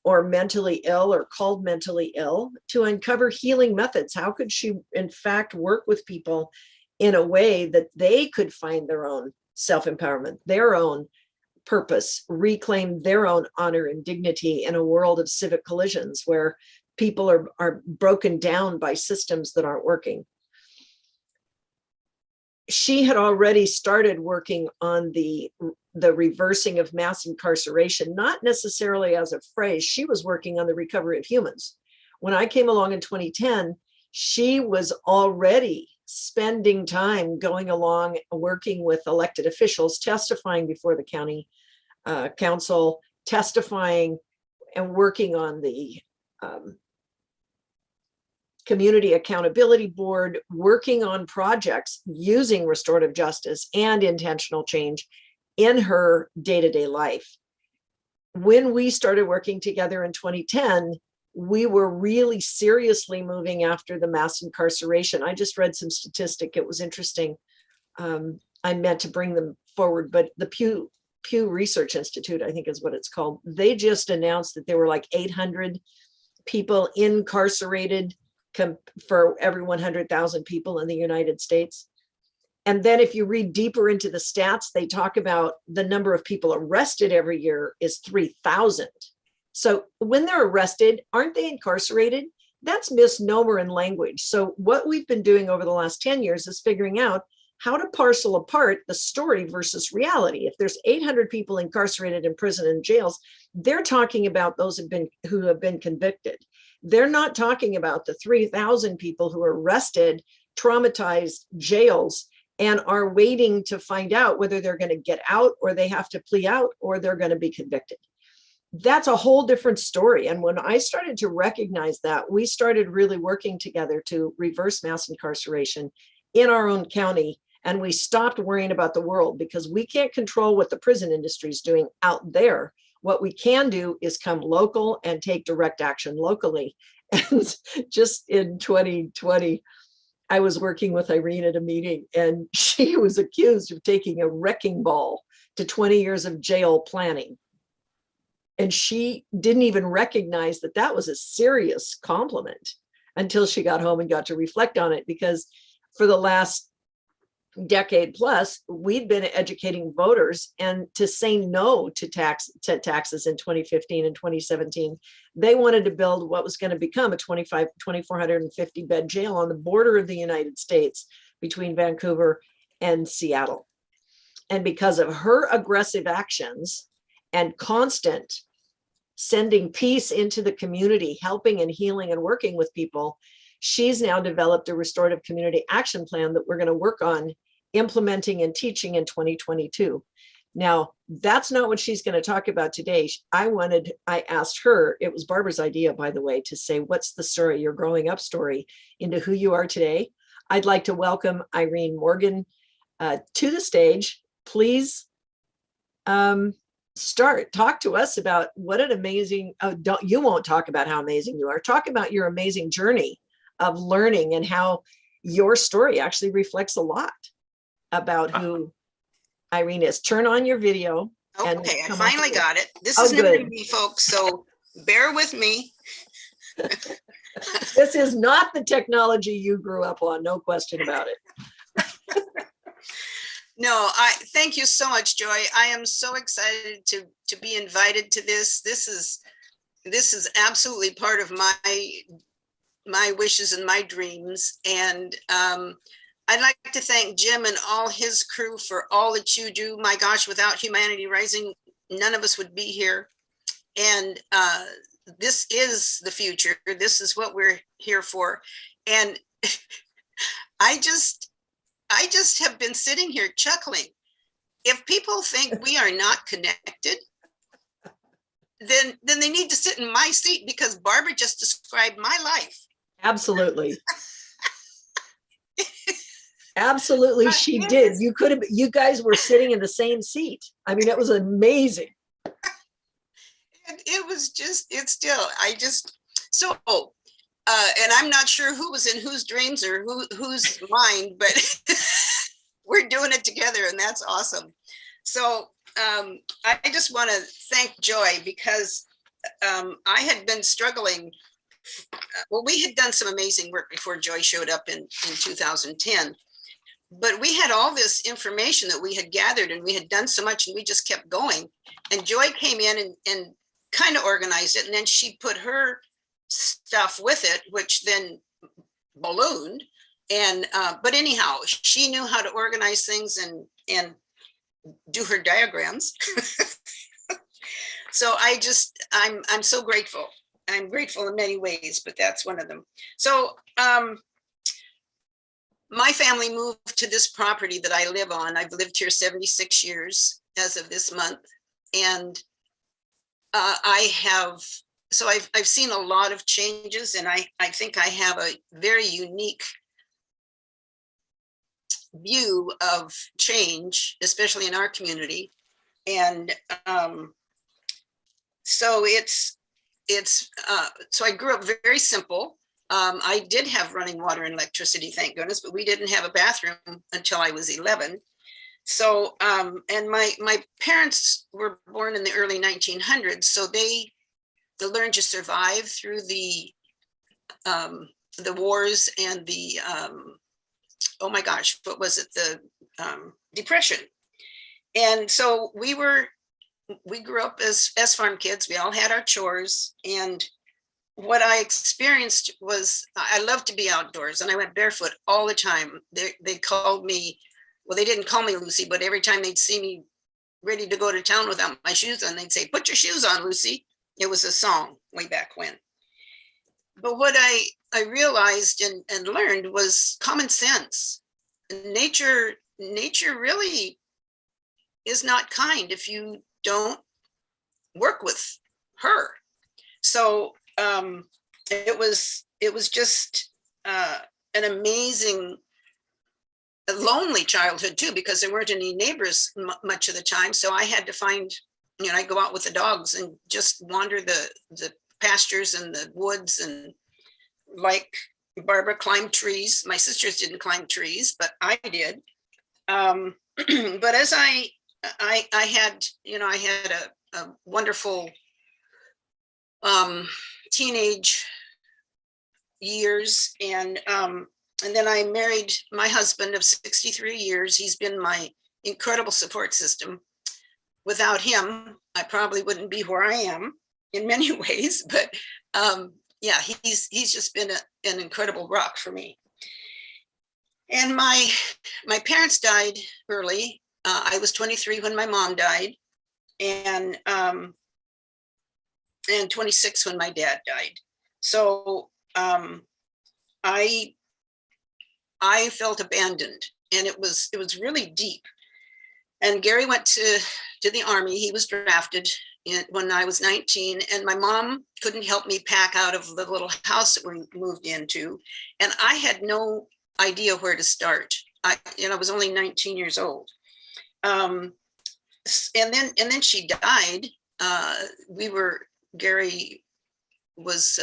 or mentally ill or called mentally ill, to uncover healing methods. How could she, in fact, work with people in a way that they could find their own self-empowerment, their own purpose, reclaim their own honor and dignity in a world of civic collisions where people are broken down by systems that aren't working? She had already started working on the reversing of mass incarceration, not necessarily as a phrase. She was working on the recovery of humans. When I came along in 2010, she was already spending time going along, working with elected officials, testifying before the county council, testifying and working on the community accountability board, working on projects using restorative justice and intentional change in her day-to-day life. When we started working together in 2010, we were really seriously moving after the mass incarceration. I just read some statistic. It was interesting. I meant to bring them forward, but the Pew Research Institute, I think is what it's called, they just announced that there were like 800 people incarcerated for every 100,000 people in the United States. And then if you read deeper into the stats, they talk about the number of people arrested every year is 3,000. So when they're arrested, aren't they incarcerated? That's misnomer in language. So what we've been doing over the last 10 years is figuring out how to parcel apart the story versus reality. If there's 800 people incarcerated in prison and jails, they're talking about those who have been convicted. They're not talking about the 3,000 people who are arrested, traumatized, jails, and are waiting to find out whether they're going to get out or they have to plea out or they're going to be convicted. That's a whole different story. And when I started to recognize that, we started really working together to reverse mass incarceration in our own county. And we stopped worrying about the world because we can't control what the prison industry is doing out there. What we can do is come local and take direct action locally. And just in 2020, I was working with Irene at a meeting, and she was accused of taking a wrecking ball to 20 years of jail planning. And she didn't even recognize that that was a serious compliment until she got home and got to reflect on it, because for the last decade plus, we'd been educating voters, and to say no to taxes in 2015 and 2017, they wanted to build what was going to become a 2,450 bed jail on the border of the United States between Vancouver and Seattle. And because of her aggressive actions and constant sending peace into the community, helping and healing and working with people, she's now developed a restorative community action plan that we're going to work on implementing and teaching in 2022. Now, that's not what she's going to talk about today. I asked her, it was Barbara's idea, by the way, to say, what's the story, your growing up story into who you are today? I'd like to welcome Irene Morgan to the stage. Please talk to us about what an amazing, you won't talk about how amazing you are. Talk about your amazing journey of learning and how your story actually reflects a lot about who Irene is. Turn on your video. Okay, I finally got it. This is new to me, folks, so bear with me. This is not the technology you grew up on, no question about it. No, thank you so much, Joy. I am so excited to be invited to this. This is absolutely part of my wishes and my dreams. And I'd like to thank Jim and all his crew for all that you do. My gosh, without Humanity Rising, none of us would be here. And this is the future. This is what we're here for. And I just have been sitting here chuckling. If people think we are not connected, then they need to sit in my seat, because Barbara just described my life. Absolutely. Absolutely, she did. You guys were sitting in the same seat. I mean, it was amazing. It was just, it's still, so, and I'm not sure who was in whose dreams or whose mind, but we're doing it together, and that's awesome. So I just want to thank Joy, because I had been struggling. Well, we had done some amazing work before Joy showed up in 2010. But we had all this information that we had gathered, and we had done so much, and we just kept going. And Joy came in and kind of organized it. And then she put her stuff with it, which then ballooned. And, but anyhow, she knew how to organize things and do her diagrams. So I'm so grateful. I'm grateful in many ways, but that's one of them. So, my family moved to this property that I live on. I've lived here 76 years as of this month. And I've seen a lot of changes, and I think I have a very unique view of change, especially in our community. And so so I grew up very simple. I did have running water and electricity, thank goodness, but we didn't have a bathroom until I was 11. So, and my parents were born in the early 1900s, so they learned to survive through the wars and the, oh my gosh, what was it? The Depression. And so we grew up as farm kids. We all had our chores, and what I experienced was, I loved to be outdoors, and I went barefoot all the time. They called me, well, they didn't call me Lucy, but every time they'd see me ready to go to town without my shoes on, they'd say, "Put your shoes on, Lucy." It was a song way back when. But what I realized and learned was common sense. Nature really is not kind if you don't work with her. So it was just an amazing, lonely childhood too, because there weren't any neighbors much of the time. So I had to find, I go out with the dogs and just wander the pastures and the woods, and like Barbara climbed trees. My sisters didn't climb trees, but I did. But as I had, I had a wonderful teenage years, and then I married my husband of 63 years. He's been my incredible support system. Without him, I probably wouldn't be where I am in many ways, but yeah, he's just been an incredible rock for me. And my parents died early. I was 23 when my mom died, and 26 when my dad died. So I felt abandoned, and it was really deep. And Gary went to the Army. He was drafted when I was 19, and my mom couldn't help me pack out of the little house that we moved into, and I had no idea where to start. I was only 19 years old. And then she died. Gary was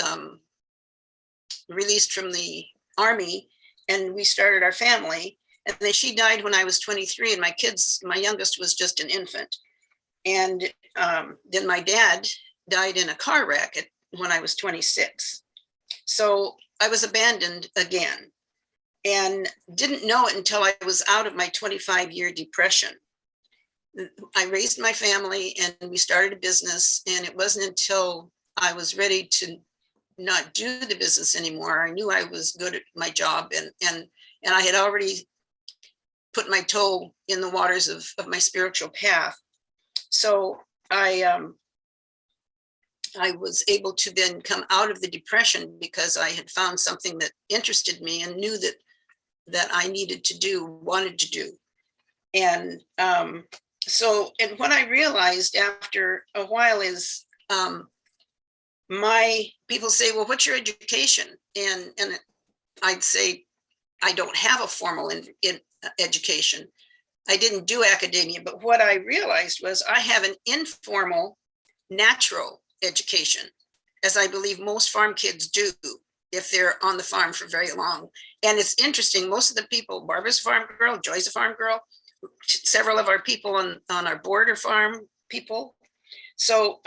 released from the Army, and we started our family. And then she died when I was 23, and my youngest was just an infant. And then my dad died in a car wreck when I was 26. So I was abandoned again, and didn't know it until I was out of my 25-year depression. I raised my family, and we started a business, and it wasn't until I was ready to not do the business anymore. I knew I was good at my job, and I had already put my toe in the waters of my spiritual path. So I was able to then come out of the depression, because I had found something that interested me and knew that that I needed to do, wanted to do. And and what I realized after a while is my people say, well, what's your education? And I'd say, I don't have a formal in education. I didn't do academia, but what I realized was I have an informal, natural education, as I believe most farm kids do if they're on the farm for very long. And it's interesting, most of the people, Barbara's a farm girl, Joy's a farm girl, several of our people on our board are farm people. So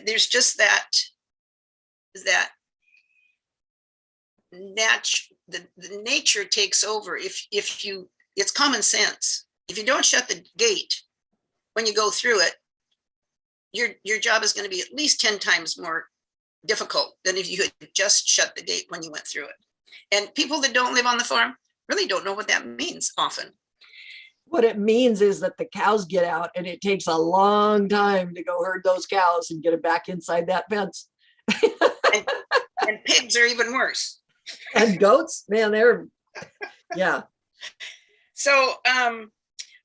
there's just that the nature takes over. If you, it's common sense. If you don't shut the gate when you go through it, your job is going to be at least 10 times more difficult than if you had just shut the gate when you went through it. And people that don't live on the farm really don't know what that means often. What it means is that the cows get out and it takes a long time to go herd those cows and get it back inside that fence. And pigs are even worse. And goats, man, they're, yeah. So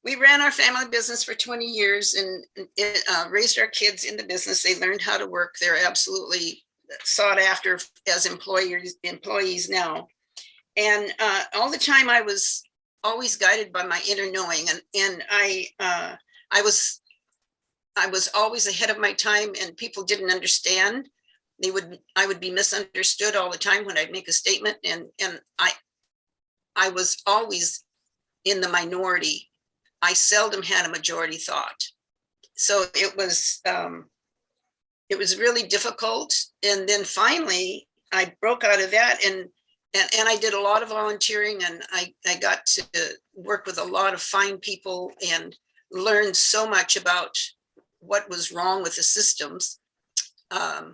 we ran our family business for 20 years and raised our kids in the business. They learned how to work. They're absolutely sought after as employees now. And all the time I was always guided by my inner knowing. And I was always ahead of my time, and people didn't understand. I would be misunderstood all the time when I'd make a statement. And I was always in the minority. I seldom had a majority thought. So it was really difficult. And then finally I broke out of that and I did a lot of volunteering, and I got to work with a lot of fine people and learned so much about what was wrong with the systems. I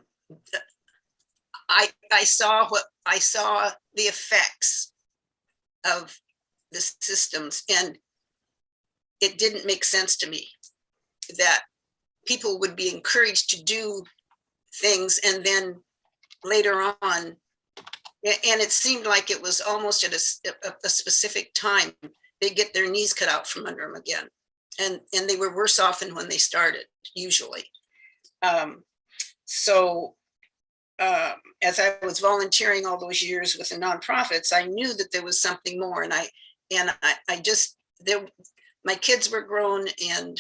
saw the effects of the systems, and it didn't make sense to me that people would be encouraged to do things, and then later on, and it seemed like it was almost at a specific time, they get their knees cut out from under them again. And they were worse off than when they started, usually. As I was volunteering all those years with the nonprofits, I knew that there was something more. And my kids were grown and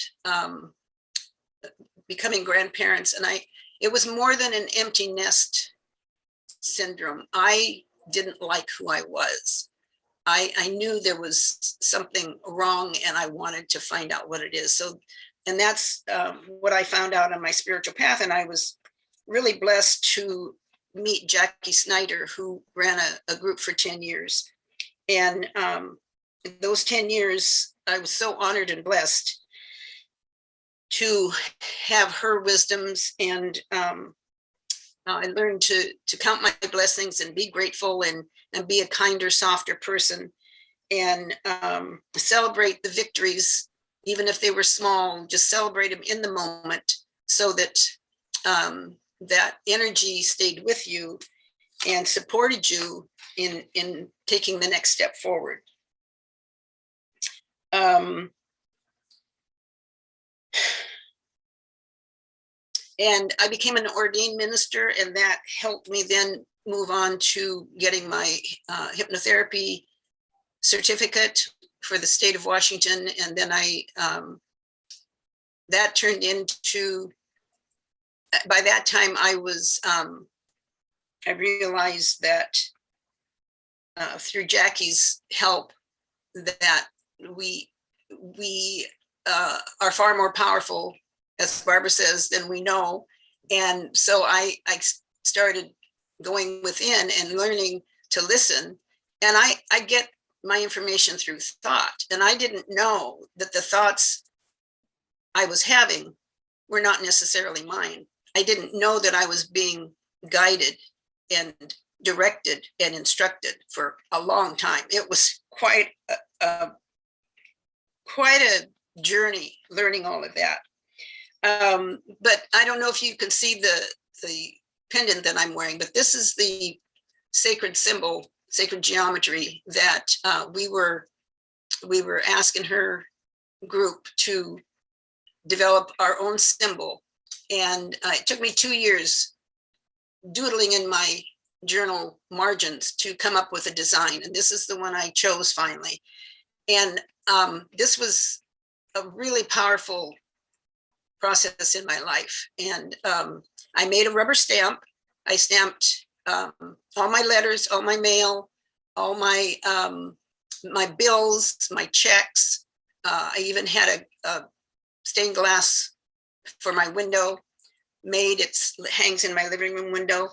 becoming grandparents. And it was more than an empty nest syndrome. I didn't like who I was. I knew there was something wrong, and I wanted to find out what it is. So, and that's what I found out on my spiritual path. And I was really blessed to meet Jackie Snyder, who ran a group for 10 years. And those 10 years, I was so honored and blessed to have her wisdoms, and I learned to count my blessings and be grateful and be a kinder, softer person, and celebrate the victories, even if they were small. Just celebrate them in the moment, so that that energy stayed with you and supported you in taking the next step forward. And I became an ordained minister, and that helped me then move on to getting my hypnotherapy certificate for the state of Washington. And then that turned into, by that time I realized that through Jackie's help, that we are far more powerful, as Barbara says, than we know. And so I started going within and learning to listen. And I get my information through thought. And I didn't know that the thoughts I was having were not necessarily mine. I didn't know that I was being guided and directed and instructed for a long time. It was quite a journey learning all of that. But I don't know if you can see the pendant that I'm wearing, but this is the sacred symbol sacred geometry that we were asking her group to develop our own symbol. And it took me 2 years doodling in my journal margins to come up with a design. And this is the one I chose finally. And this was a really powerful process in my life. And I made a rubber stamp. I stamped all my letters, all my mail, all my my bills, my checks. I even had a stained glass for my window made. It hangs in my living room window.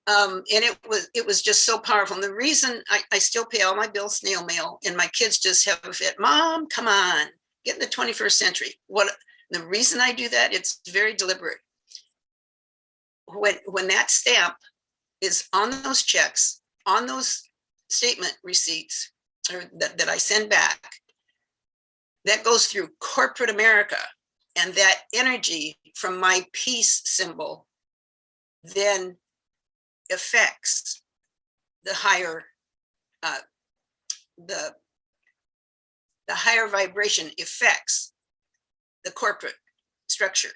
And it was just so powerful. And the reason I still pay all my bills snail mail, and my kids just have a fit. Mom, come on, get in the 21st century. The reason I do that, it's very deliberate. When that stamp is on those checks, on those statement receipts, or that I send back, that goes through corporate America, and that energy from my peace symbol then affects the higher the higher vibration affects the corporate structure.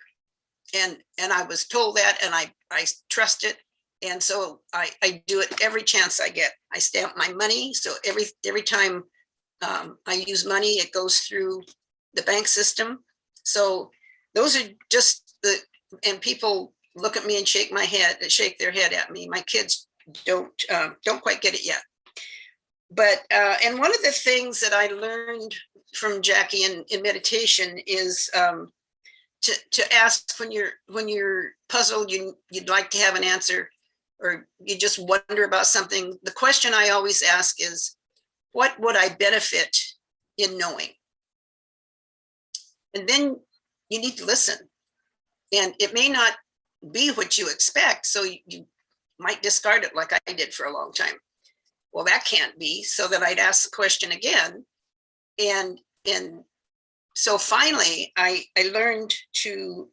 And I was told that, and I trust it. And so I do it every chance I get. I stamp my money. So every time I use money, it goes through the bank system. So those are just and people look at me and shake their head at me. My kids don't quite get it yet. But, and one of the things that I learned from Jackie in meditation is to ask when you're puzzled, you'd like to have an answer, or you just wonder about something. The question I always ask is, what would I benefit in knowing? And then you need to listen. And it may not be what you expect, so you might discard it like I did for a long time. Well, that can't be. So then I'd ask the question again. And so finally, I learned to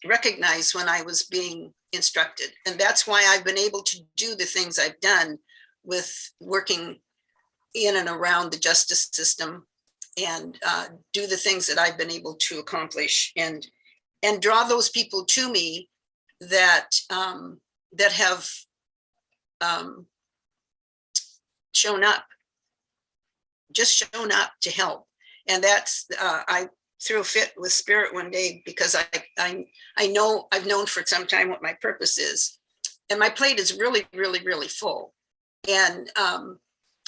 recognize when I was being instructed. And that's why I've been able to do the things I've done with working in and around the justice system, and do the things that I've been able to accomplish, and draw those people to me that that have shown up to help. And that's I threw a fit with spirit one day, because I know I've known for some time what my purpose is, and my plate is really, really, really full. And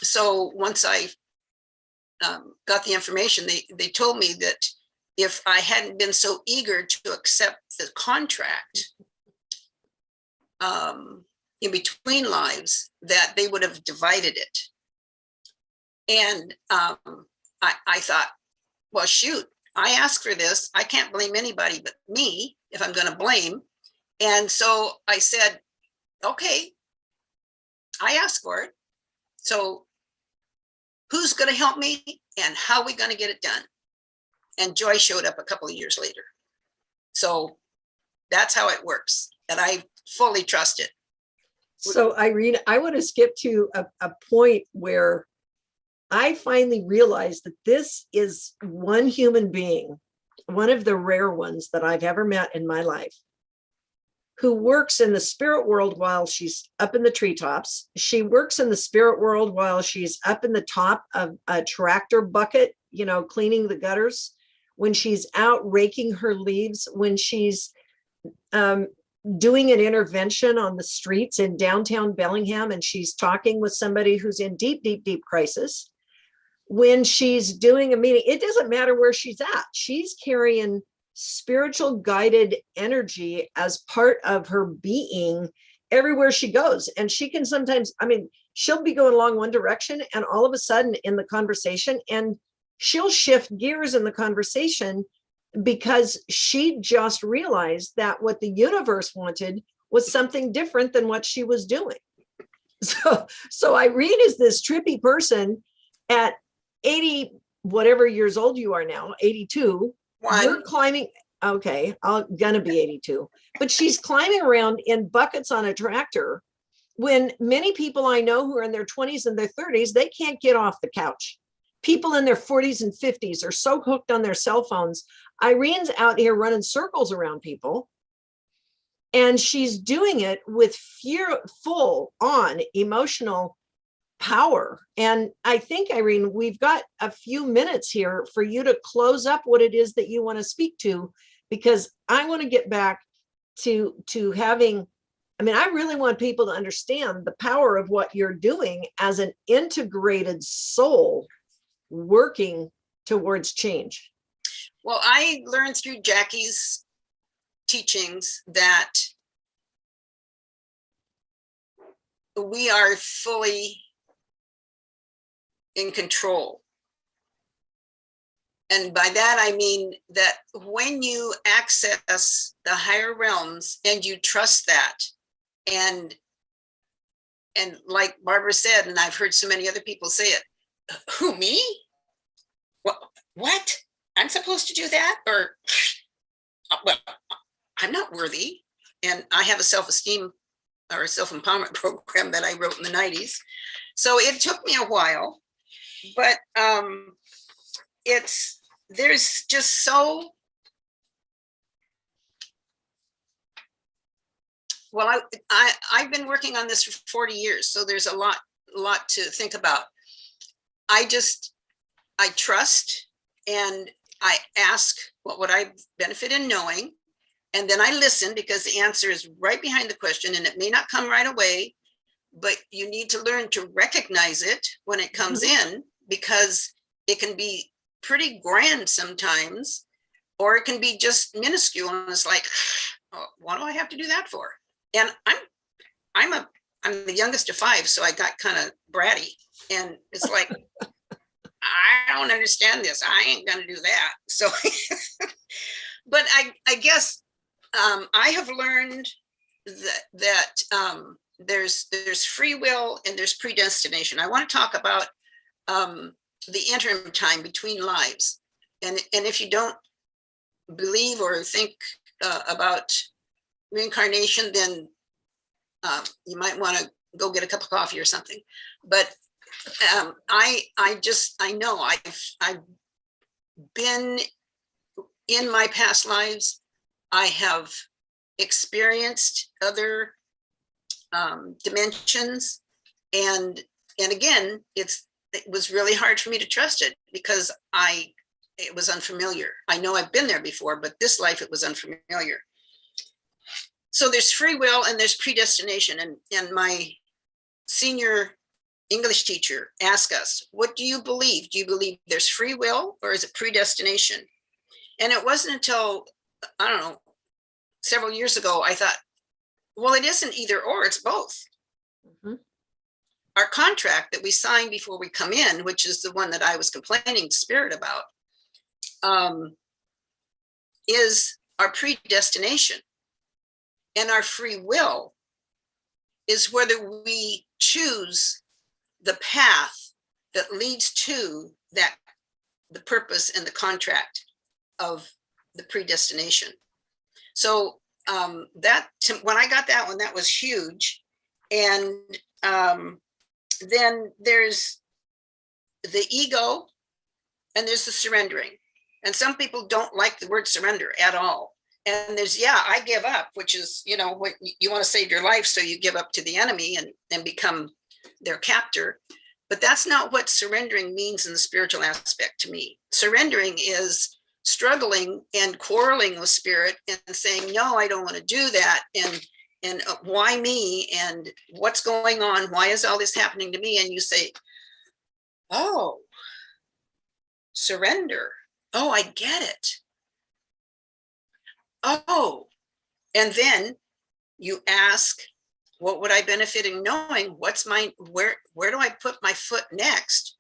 so once I got the information, they told me that if I hadn't been so eager to accept the contract in between lives, that they would have divided it. And I thought, well, shoot, I asked for this. I can't blame anybody but me if I'm going to blame. And so I said, okay, I asked for it. So who's going to help me, and how are we going to get it done? And Joy showed up a couple of years later. So that's how it works. And I fully trust it. So Irene, I want to skip to a point where I finally realized that this is one human being, one of the rare ones that I've ever met in my life, who works in the spirit world while she's up in the treetops. She works in the spirit world while she's up in the top of a tractor bucket, cleaning the gutters, when she's out raking her leaves, when she's doing an intervention on the streets in downtown Bellingham, and she's talking with somebody who's in deep, deep, deep crisis. When she's doing a meeting, it doesn't matter where she's at. She's carrying spiritual guided energy as part of her being everywhere she goes. And she can sometimes, she'll be going along one direction, and all of a sudden in the conversation, and she'll shift gears in the conversation, because she just realized that what the universe wanted was something different than what she was doing. So Irene is this trippy person at 80, whatever years old you are now, 82. You're climbing. Okay, I'm gonna be 82, but she's climbing around in buckets on a tractor, when many people I know who are in their 20s and their 30s, they can't get off the couch. People in their 40s and 50s are so hooked on their cell phones. Irene's out here running circles around people, and she's doing it with full on emotional power. And I think, Irene, we've got a few minutes here for you to close up what it is that you want to speak to, because I want to get back to having, I mean, I really want people to understand the power of what you're doing as an integrated soul working towards change. Well, I learned through Jackie's teachings that we are fully in control. And by that, I mean that when you access the higher realms and you trust that, and like Barbara said, and I've heard so many other people say it, who, me? What? I'm supposed to do that? Or, well, I'm not worthy. And I have a self-esteem or a self-empowerment program that I wrote in the 90s. So it took me a while, but there's just so, well, I've been working on this for 40 years. So there's a lot to think about. I trust, and I ask, what would I benefit in knowing? And then I listen, because the answer is right behind the question, and it may not come right away, but you need to learn to recognize it when it comes in, because it can be pretty grand sometimes, or it can be just minuscule. And it's like, oh, what do I have to do that for? And I'm the youngest of 5, so I got kind of bratty, and it's like, I don't understand this. I ain't gonna do that. So, but I guess I have learned that there's free will and there's predestination. I want to talk about the interim time between lives, and if you don't believe or think about reincarnation, then you might want to go get a cup of coffee or something. But I know I've been in my past lives. I have experienced other dimensions, and again, it was really hard for me to trust it, because it was unfamiliar. I know I've been there before, but this life, it was unfamiliar. So there's free will and there's predestination, and my senior English teacher asked us, what do you believe? Do you believe there's free will, or is it predestination? And it wasn't until, I don't know, several years ago, I thought, well, it isn't either or, it's both. Mm-hmm. Our contract that we sign before we come in, which is the one that I was complaining to Spirit about, is our predestination. And our free will is whether we choose the path that leads to the purpose and the contract of the predestination. So when I got that one, that was huge. And then there's the ego and there's the surrendering. And some people don't like the word surrender at all. And there's, I give up, which is, what you want to save your life, so you give up to the enemy and become their captor. But that's not what surrendering means in the spiritual aspect to me. Surrendering is struggling and quarreling with Spirit and saying, no, I don't want to do that. And why me? And what's going on? Why is all this happening to me? And you say, oh, surrender. Oh, I get it. Oh, and then you ask, what would I benefit in knowing? What's where do I put my foot next?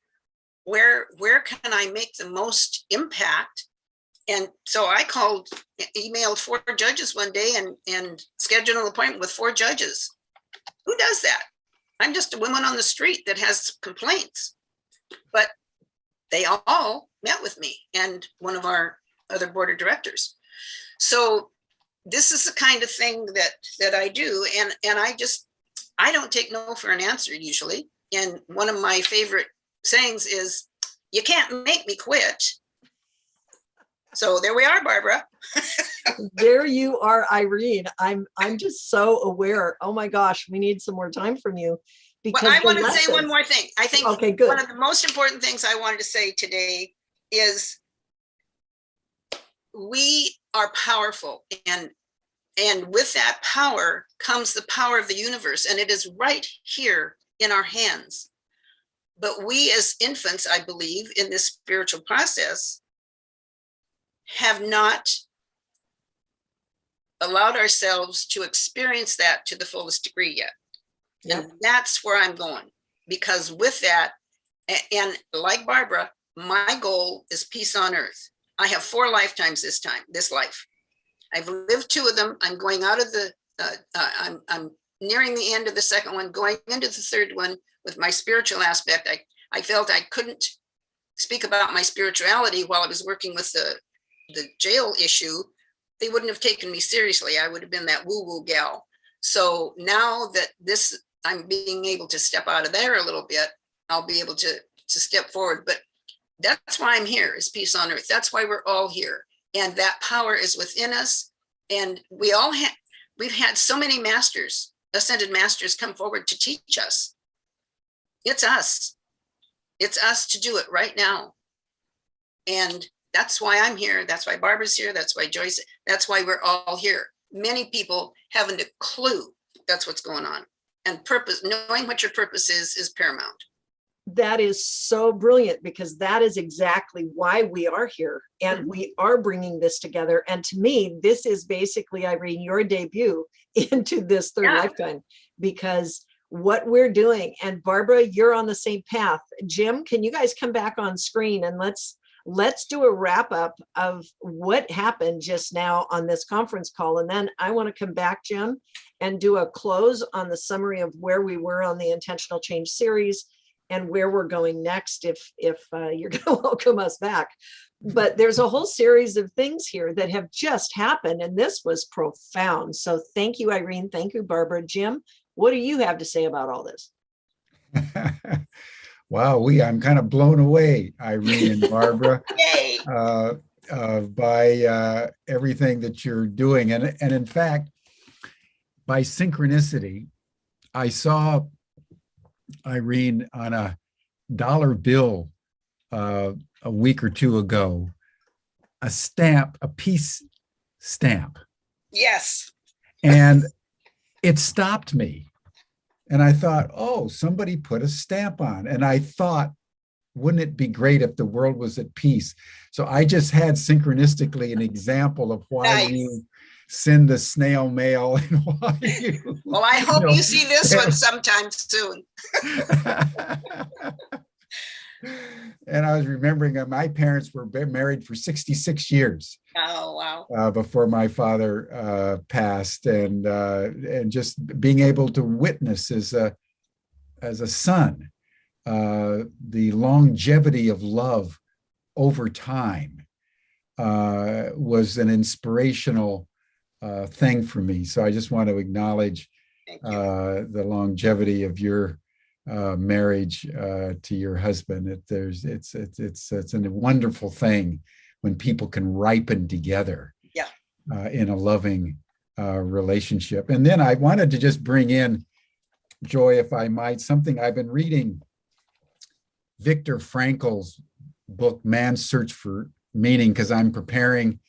Where can I make the most impact? And so I emailed 4 judges one day and scheduled an appointment with 4 judges. Who does that? I'm just a woman on the street that has complaints, but they all met with me and one of our other board of directors. So this is the kind of thing that I do. And I don't take no for an answer usually. And one of my favorite sayings is, you can't make me quit. So there we are, Barbara. There you are, Irene. I'm just so aware. Oh my gosh, we need some more time from you. Because Well, I the want to say lesson- one more thing. I think Okay, good. one of the most important things I wanted to say today is we are powerful, and with that power comes the power of the universe, and it is right here in our hands. But we as infants, I believe, in this spiritual process, have not allowed ourselves to experience that to the fullest degree yet. Yep. And that's where I'm going, because with that, and like Barbara, my goal is peace on earth. I have 4 lifetimes this life. I've lived 2 of them. I'm going out of the, I'm nearing the end of the second one, going into the third one with my spiritual aspect. I felt I couldn't speak about my spirituality while I was working with the jail issue. They wouldn't have taken me seriously. I would have been that woo-woo gal. So now that I'm being able to step out of there a little bit, I'll be able to step forward. But that's why I'm here, is peace on earth. That's why we're all here. And that power is within us. And we've had so many masters, ascended masters, come forward to teach us. It's us. It's us to do it right now. And that's why I'm here. That's why Barbara's here. That's why Joyce, that's why we're all here. Many people haven't a clue that's what's going on. And purpose, knowing what your purpose is paramount. That is so brilliant, because that is exactly why we are here, and we are bringing this together. And to me, this is basically, Irene, your debut into this third lifetime, because what we're doing, and Barbara, you're on the same path. Jim, can you guys come back on screen and let's do a wrap up of what happened just now on this conference call. And then I want to come back, Jim, and do a close on the summary of where we were on the Intentional Change series and where we're going next, if you're going to welcome us back. But there's a whole series of things here that have just happened, and this was profound. So thank you, Irene. Thank you, Barbara. Jim, what do you have to say about all this? Wow, I'm kind of blown away, Irene and Barbara, Yay! by everything that you're doing. And in fact, by synchronicity, I saw Irene on a dollar bill a week or 2 ago, a peace stamp. Yes. And it stopped me. And I thought, oh, somebody put a stamp on. And I thought, wouldn't it be great if the world was at peace? So I just had synchronistically an example of why you send the snail mail and why you. Well, I hope you see this one sometime soon. And I was remembering that my parents were married for 66 years. Oh, wow. Before my father passed, and just being able to witness as a son the longevity of love over time was an inspirational thing for me. So I just want to acknowledge the longevity of your marriage to your husband. It's a wonderful thing when people can ripen together in a loving relationship. And then I wanted to just bring in, Joy, if I might, something I've been reading, Viktor Frankl's book, Man's Search for Meaning, because I'm preparing,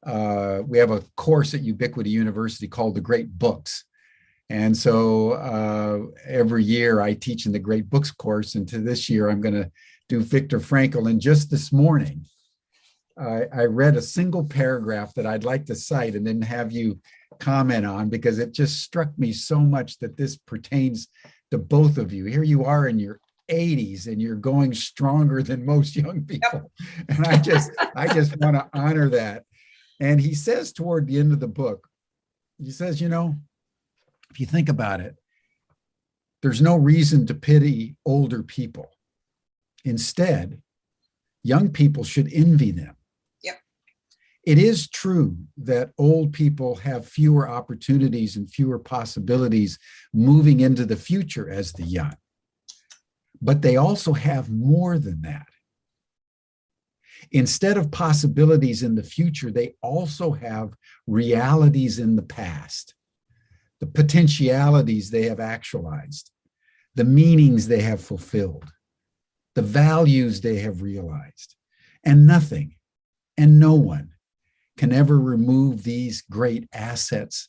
we have a course at Ubiquity University called The Great Books. And so every year I teach in the Great Books course, and to this year I'm going to do Viktor Frankl. And just this morning, I read a single paragraph that I'd like to cite and then have you comment on, because it just struck me so much that this pertains to both of you. Here you are in your 80s and you're going stronger than most young people. And I just want to honor that. And he says toward the end of the book, he says, you know, if you think about it, there's no reason to pity older people. Instead, young people should envy them. It is true that old people have fewer opportunities and fewer possibilities moving into the future as the young, but they also have more than that. Instead of possibilities in the future, they also have realities in the past, the potentialities they have actualized, the meanings they have fulfilled, the values they have realized. And nothing and no one can ever remove these great assets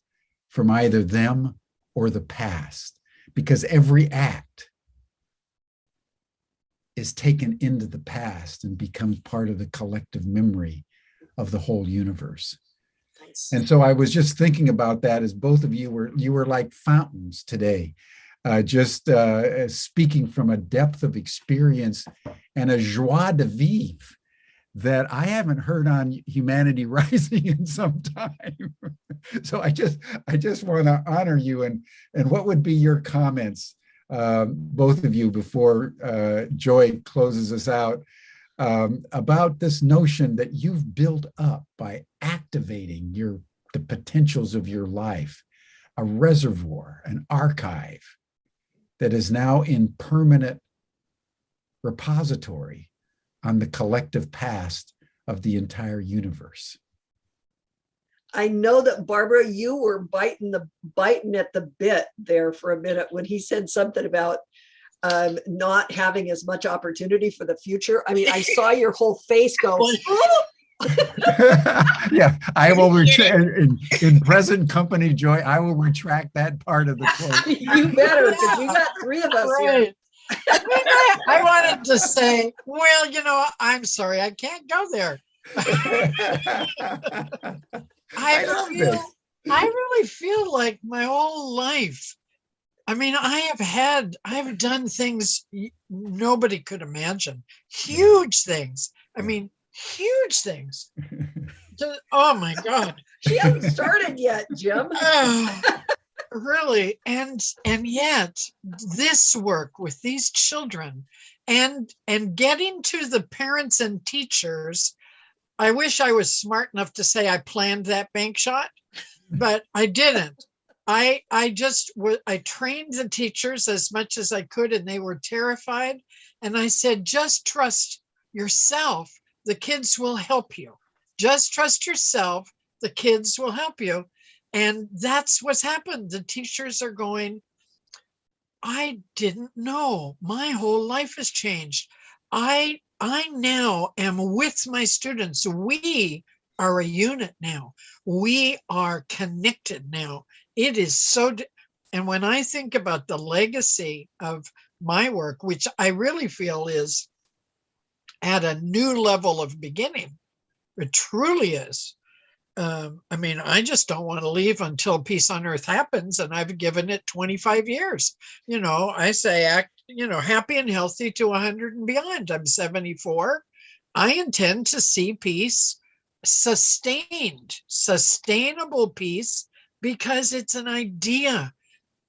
from either them or the past, because every act is taken into the past and becomes part of the collective memory of the whole universe. Nice. And so I was just thinking about that as both of you were like fountains today, just speaking from a depth of experience and a joie de vivre that I haven't heard on Humanity Rising in some time. So I just want to honor you. And what would be your comments, both of you, before Joy closes us out, about this notion that you've built up by activating the potentials of your life, a reservoir, an archive that is now in permanent repository on the collective past of the entire universe. I know that, Barbara, you were biting at the bit there for a minute when he said something about not having as much opportunity for the future. I mean, I saw your whole face go, oh! Yeah, I will retract in present company, Joy. I will retract that part of the quote. You better, because we got three of us here. I wanted to say, well, you know, I'm sorry, I can't go there. I really feel like my whole life, I mean, I have done things nobody could imagine. Huge things. I mean, huge things. Oh my God. She hasn't started yet, Jim. Really. And yet this work with these children and getting to the parents and teachers, I wish I was smart enough to say I planned that bank shot, but I didn't. I trained the teachers as much as I could, and they were terrified. And I said, just trust yourself. The kids will help you. Just trust yourself. The kids will help you. And that's what's happened. The teachers are going, I didn't know. My whole life has changed. I now am with my students. We are a unit now. We are connected now. It is so, and when I think about the legacy of my work, which I really feel is at a new level of beginning, it truly is. I mean, I just don't want to leave until peace on earth happens, and I've given it 25 years. You know, I say act, you know, happy and healthy to 100 and beyond. I'm 74. I intend to see peace sustainable peace, because it's an idea.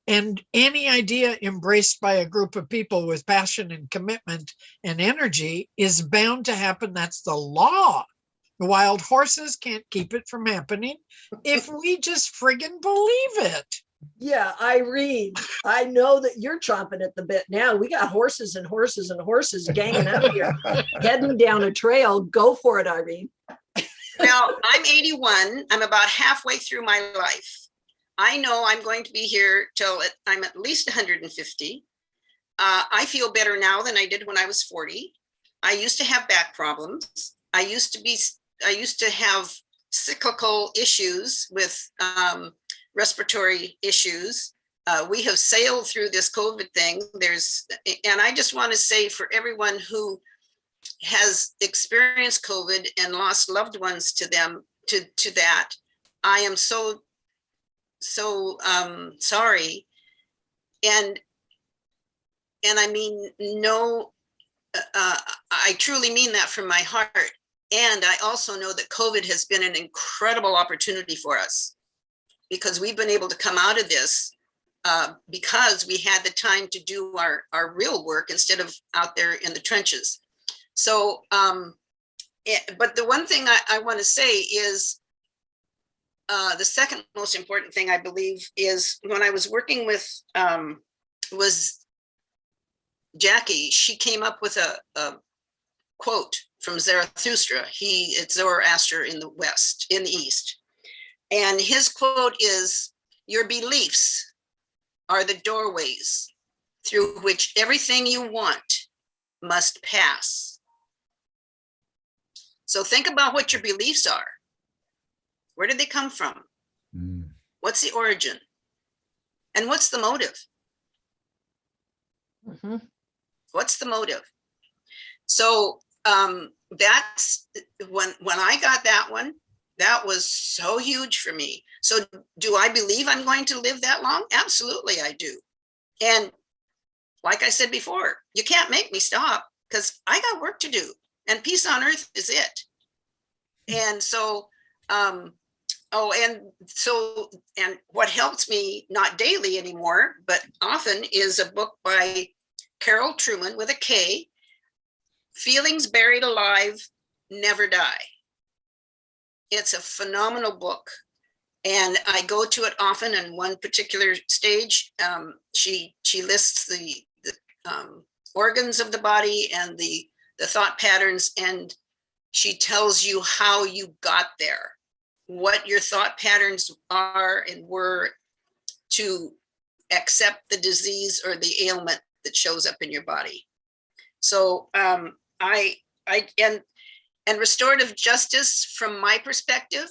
And any idea embraced by a group of people with passion and commitment and energy is bound to happen. That's the law. The wild horses can't keep it from happening if we just friggin' believe it. Yeah, Irene, I know that you're chomping at the bit now. We got horses and horses and horses ganging up here, heading down a trail. Go for it, Irene. Well, I'm 81. I'm about halfway through my life. I know I'm going to be here till I'm at least 150. I feel better now than I did when I was 40. I used to have back problems. I used to have cyclical issues with respiratory issues. We have sailed through this COVID thing. And I just want to say, for everyone who has experienced COVID and lost loved ones to that, I am so sorry. And I mean, no, I truly mean that from my heart. And I also know that COVID has been an incredible opportunity for us, because we've been able to come out of this because we had the time to do our real work instead of out there in the trenches. So But the one thing I want to say is the second most important thing, I believe, is when I was working with was Jackie, she came up with a quote from Zarathustra. It's Zoroaster in the West, in the East. And his quote is, "Your beliefs are the doorways through which everything you want must pass." So think about what your beliefs are. Where did they come from? Mm. What's the origin? And what's the motive? Mhm. What's the motive? So that's when I got that one, that was so huge for me. So do I believe I'm going to live that long? Absolutely, I do. And like I said before, you can't make me stop because I got work to do, and peace on earth is it. And so, and what helps me, not daily anymore, but often, is a book by Carol Truman with a K, Feelings Buried Alive Never Die. It's a phenomenal book, and I go to it often. In one particular stage, she lists the organs of the body and the thought patterns, and she tells you how you got there, what your thought patterns are and were to accept the disease or the ailment that shows up in your body. So and restorative justice, from my perspective,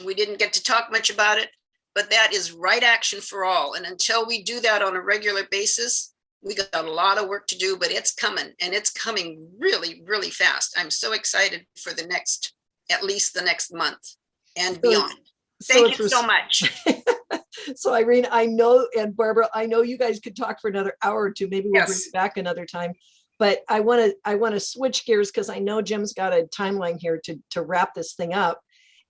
we didn't get to talk much about it, but that is right action for all. And until we do that on a regular basis, we got a lot of work to do, but it's coming, and it's coming really, really fast. I'm so excited for at least the next month and beyond. Thank you so much. So Irene, I know, and Barbara, I know you guys could talk for another hour or two. Maybe we'll bring you back another time. But I want to switch gears because I know Jim's got a timeline here to wrap this thing up.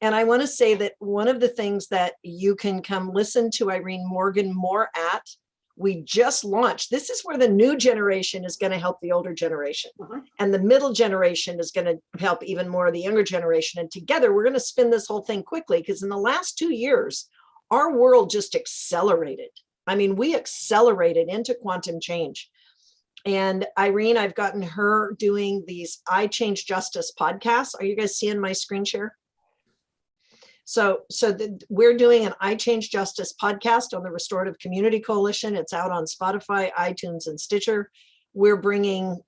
And I want to say that one of the things that you can come listen to Irene Morgan more at, we just launched. This is where the new generation is going to help the older generation. And the middle generation is going to help even more the younger generation. And together we're going to spin this whole thing quickly, because in the last 2 years, our world just accelerated. I mean, we accelerated into quantum change. And Irene, I've gotten her doing these I Change Justice podcasts. Are you guys seeing my screen share? So we're doing an I Change Justice podcast on the Restorative Community Coalition. It's out on Spotify, iTunes, and Stitcher. We're bringing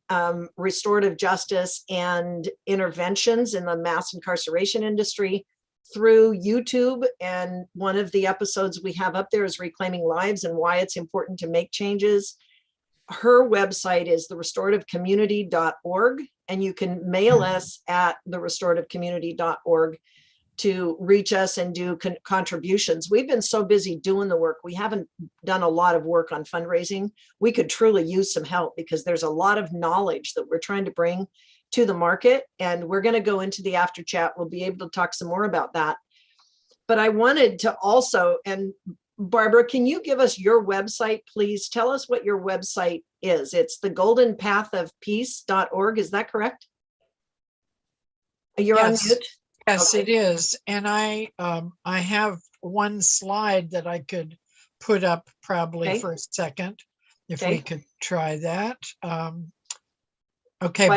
restorative justice and interventions in the mass incarceration industry through YouTube. And one of the episodes we have up there is Reclaiming Lives and why it's important to make changes. Her website is therestorativecommunity.org, and you can mail us at therestorativecommunity.org to reach us and do contributions. We've been so busy doing the work. We haven't done a lot of work on fundraising. We could truly use some help, because there's a lot of knowledge that we're trying to bring to the market. And we're going to go into the after chat. We'll be able to talk some more about that. But I wanted to also, and Barbara, can you give us your website, please? Tell us what your website is. It's thegoldenpathofpeace.org. Is that correct? You're on mute? Yes, Okay. It is. And I have one slide that I could put up probably for a second, if we could try that. Okay.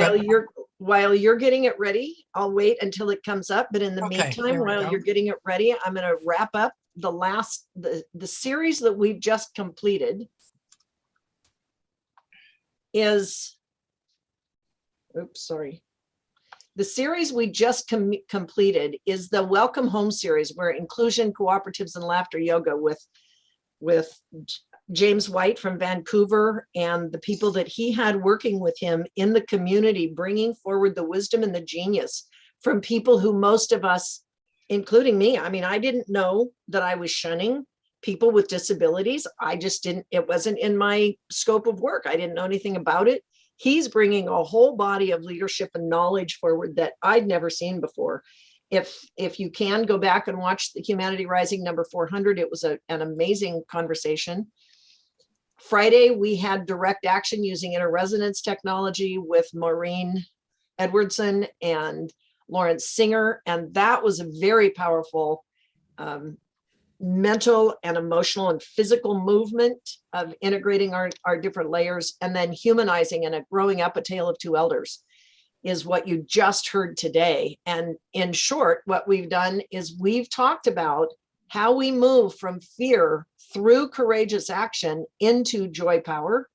While you're getting it ready, I'll wait until it comes up. But in the meantime, while you're getting it ready, I'm going to wrap up the series that we've just completed is, the series we just completed is the Welcome Home series, where inclusion, cooperatives, and laughter yoga with James White from Vancouver and the people that he had working with him in the community, bringing forward the wisdom and the genius from people who most of us, including me, I mean, I didn't know that I was shunning people with disabilities. I just didn't, it wasn't in my scope of work. I didn't know anything about it. He's bringing a whole body of leadership and knowledge forward that I'd never seen before. If you can go back and watch the Humanity Rising number 400, it was an amazing conversation. Friday, we had direct action using interresonance technology with Maureen Edwardson and Lawrence Singer, and that was a very powerful mental and emotional and physical movement of integrating our different layers. And then Humanizing and Growing Up, A Tale of Two Elders is what you just heard today. And in short, what we've done is we've talked about how we move from fear through courageous action into joy power.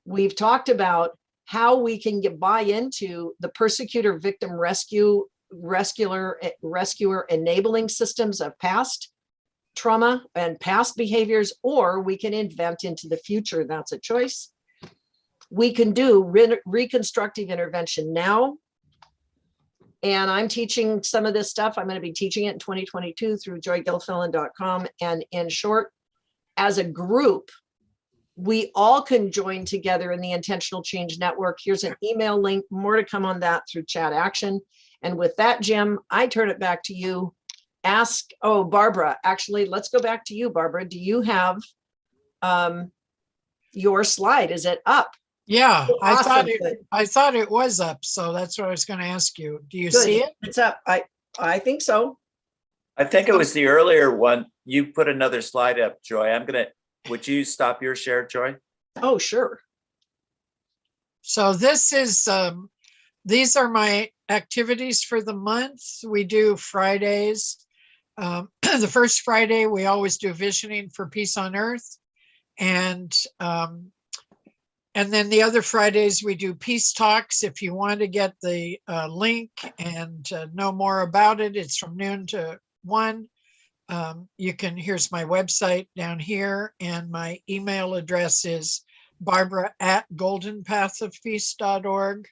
We've talked about how we can buy into the persecutor victim rescuer enabling systems of past trauma and past behaviors, or we can invent into the future. That's a choice. We can do reconstructive intervention now. And I'm teaching some of this stuff. I'm going to be teaching it in 2022 through joygilfillan.com. And in short, as a group, we all can join together in the Intentional Change Network. Here's an email link, more to come on that through chat action. And with that, Jim, I turn it back to you. Barbara, actually, let's go back to you, Barbara. Do you have your slide? Is it up? Yeah, Awesome. I thought it was up, so that's what I was going to ask you. Do you see it? It's up. I think so. I think it was the earlier one. You put another slide up, Joy. Would you stop your share, Joy? Oh, sure. So this is, these are my activities for the month. We do Fridays. The first Friday, we always do Visioning for Peace on Earth. And then the other Fridays, we do Peace Talks. If you want to get the link and know more about it, it's from noon to 1. You can, here's my website down here, and my email address is barbara@goldenpathofpeace.org.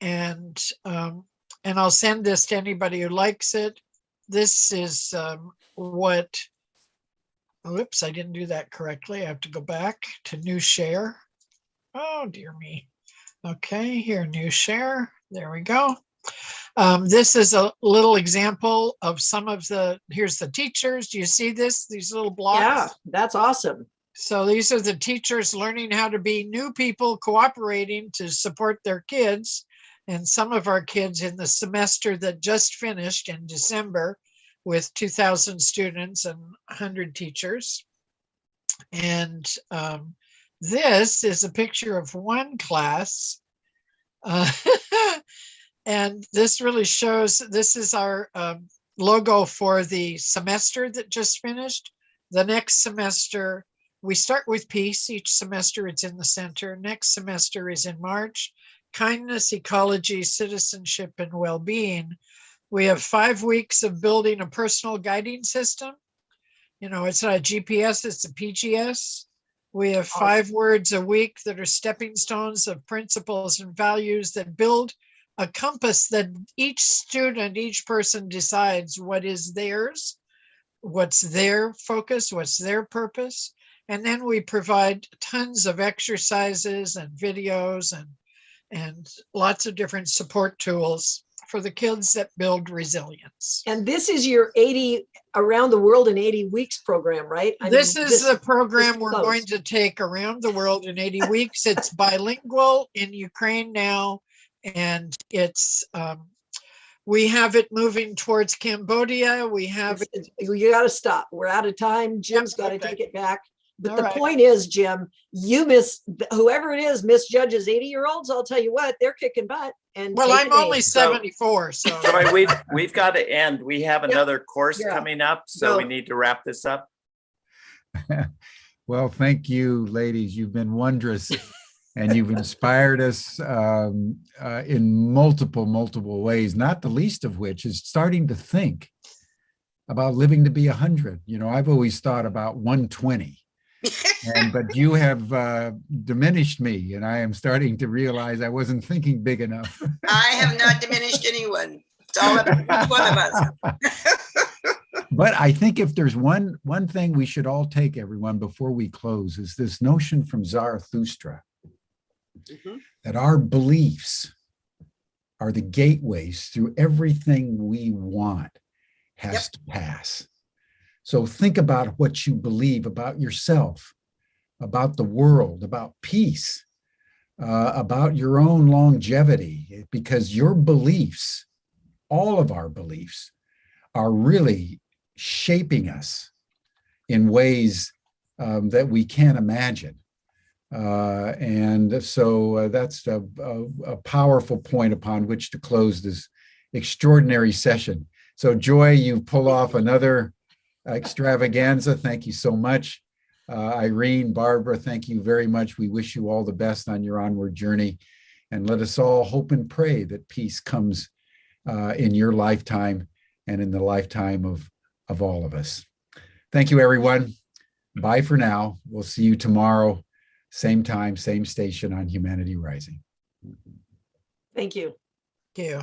And I'll send this to anybody who likes it. This is oops, I didn't do that correctly. I have to go back to new share. Oh, dear me. Okay, here, new share. There we go. This is a little example of some of here's the teachers. Do you see this? These little blocks? Yeah, that's awesome. So these are the teachers learning how to be new people cooperating to support their kids. And some of our kids in the semester that just finished in December with 2,000 students and 100 teachers. And this is a picture of one class. And this really shows, this is our logo for the semester that just finished. The next semester, we start with peace. Each semester it's in the center. Next semester is in March. Kindness, ecology, citizenship, and well-being. We have 5 weeks of building a personal guiding system. You know, it's not a GPS, it's a PGS. We have 5 words a week that are stepping stones of principles and values that build a compass that each student, each person decides what is theirs, what's their focus, what's their purpose. And then we provide tons of exercises and videos and lots of different support tools for the kids that build resilience. And this is your 80 around the world in 80 weeks program, right? This is the program we're going to take around the world in 80 weeks. It's bilingual in Ukraine now, and it's we have it moving towards Cambodia. We have it. You got to stop. We're out of time. Jim's got to take it back. But All the right. point is, Jim, you whoever it is misjudges 80-year-olds. I'll tell you what, they're kicking butt. And Well, I'm only So- 74, so Joy, we've got to end. We have another course Yeah. coming up, so No. we need to wrap this up. Well, thank you, ladies. You've been wondrous, and you've inspired us in multiple ways, not the least of which is starting to think about living to be 100. You know, I've always thought about 120. But you have diminished me, and I am starting to realize I wasn't thinking big enough. I have not diminished anyone. It's all about each one of us. But I think if there's one thing we should all take, everyone, before we close, is this notion from Zarathustra that our beliefs are the gateways through everything we want has to pass. So think about what you believe about yourself, about the world, about peace, about your own longevity, because your beliefs all of our beliefs are really shaping us in ways that we can't imagine. And so that's a powerful point upon which to close this extraordinary session. So Joy, you pull off another extravaganza. Thank you so much. Irene, Barbara, thank you very much. We wish you all the best on your onward journey. And let us all hope and pray that peace comes in your lifetime and in the lifetime of all of us. Thank you, everyone. Bye for now. We'll see you tomorrow, same time, same station on Humanity Rising. Thank you. Thank you.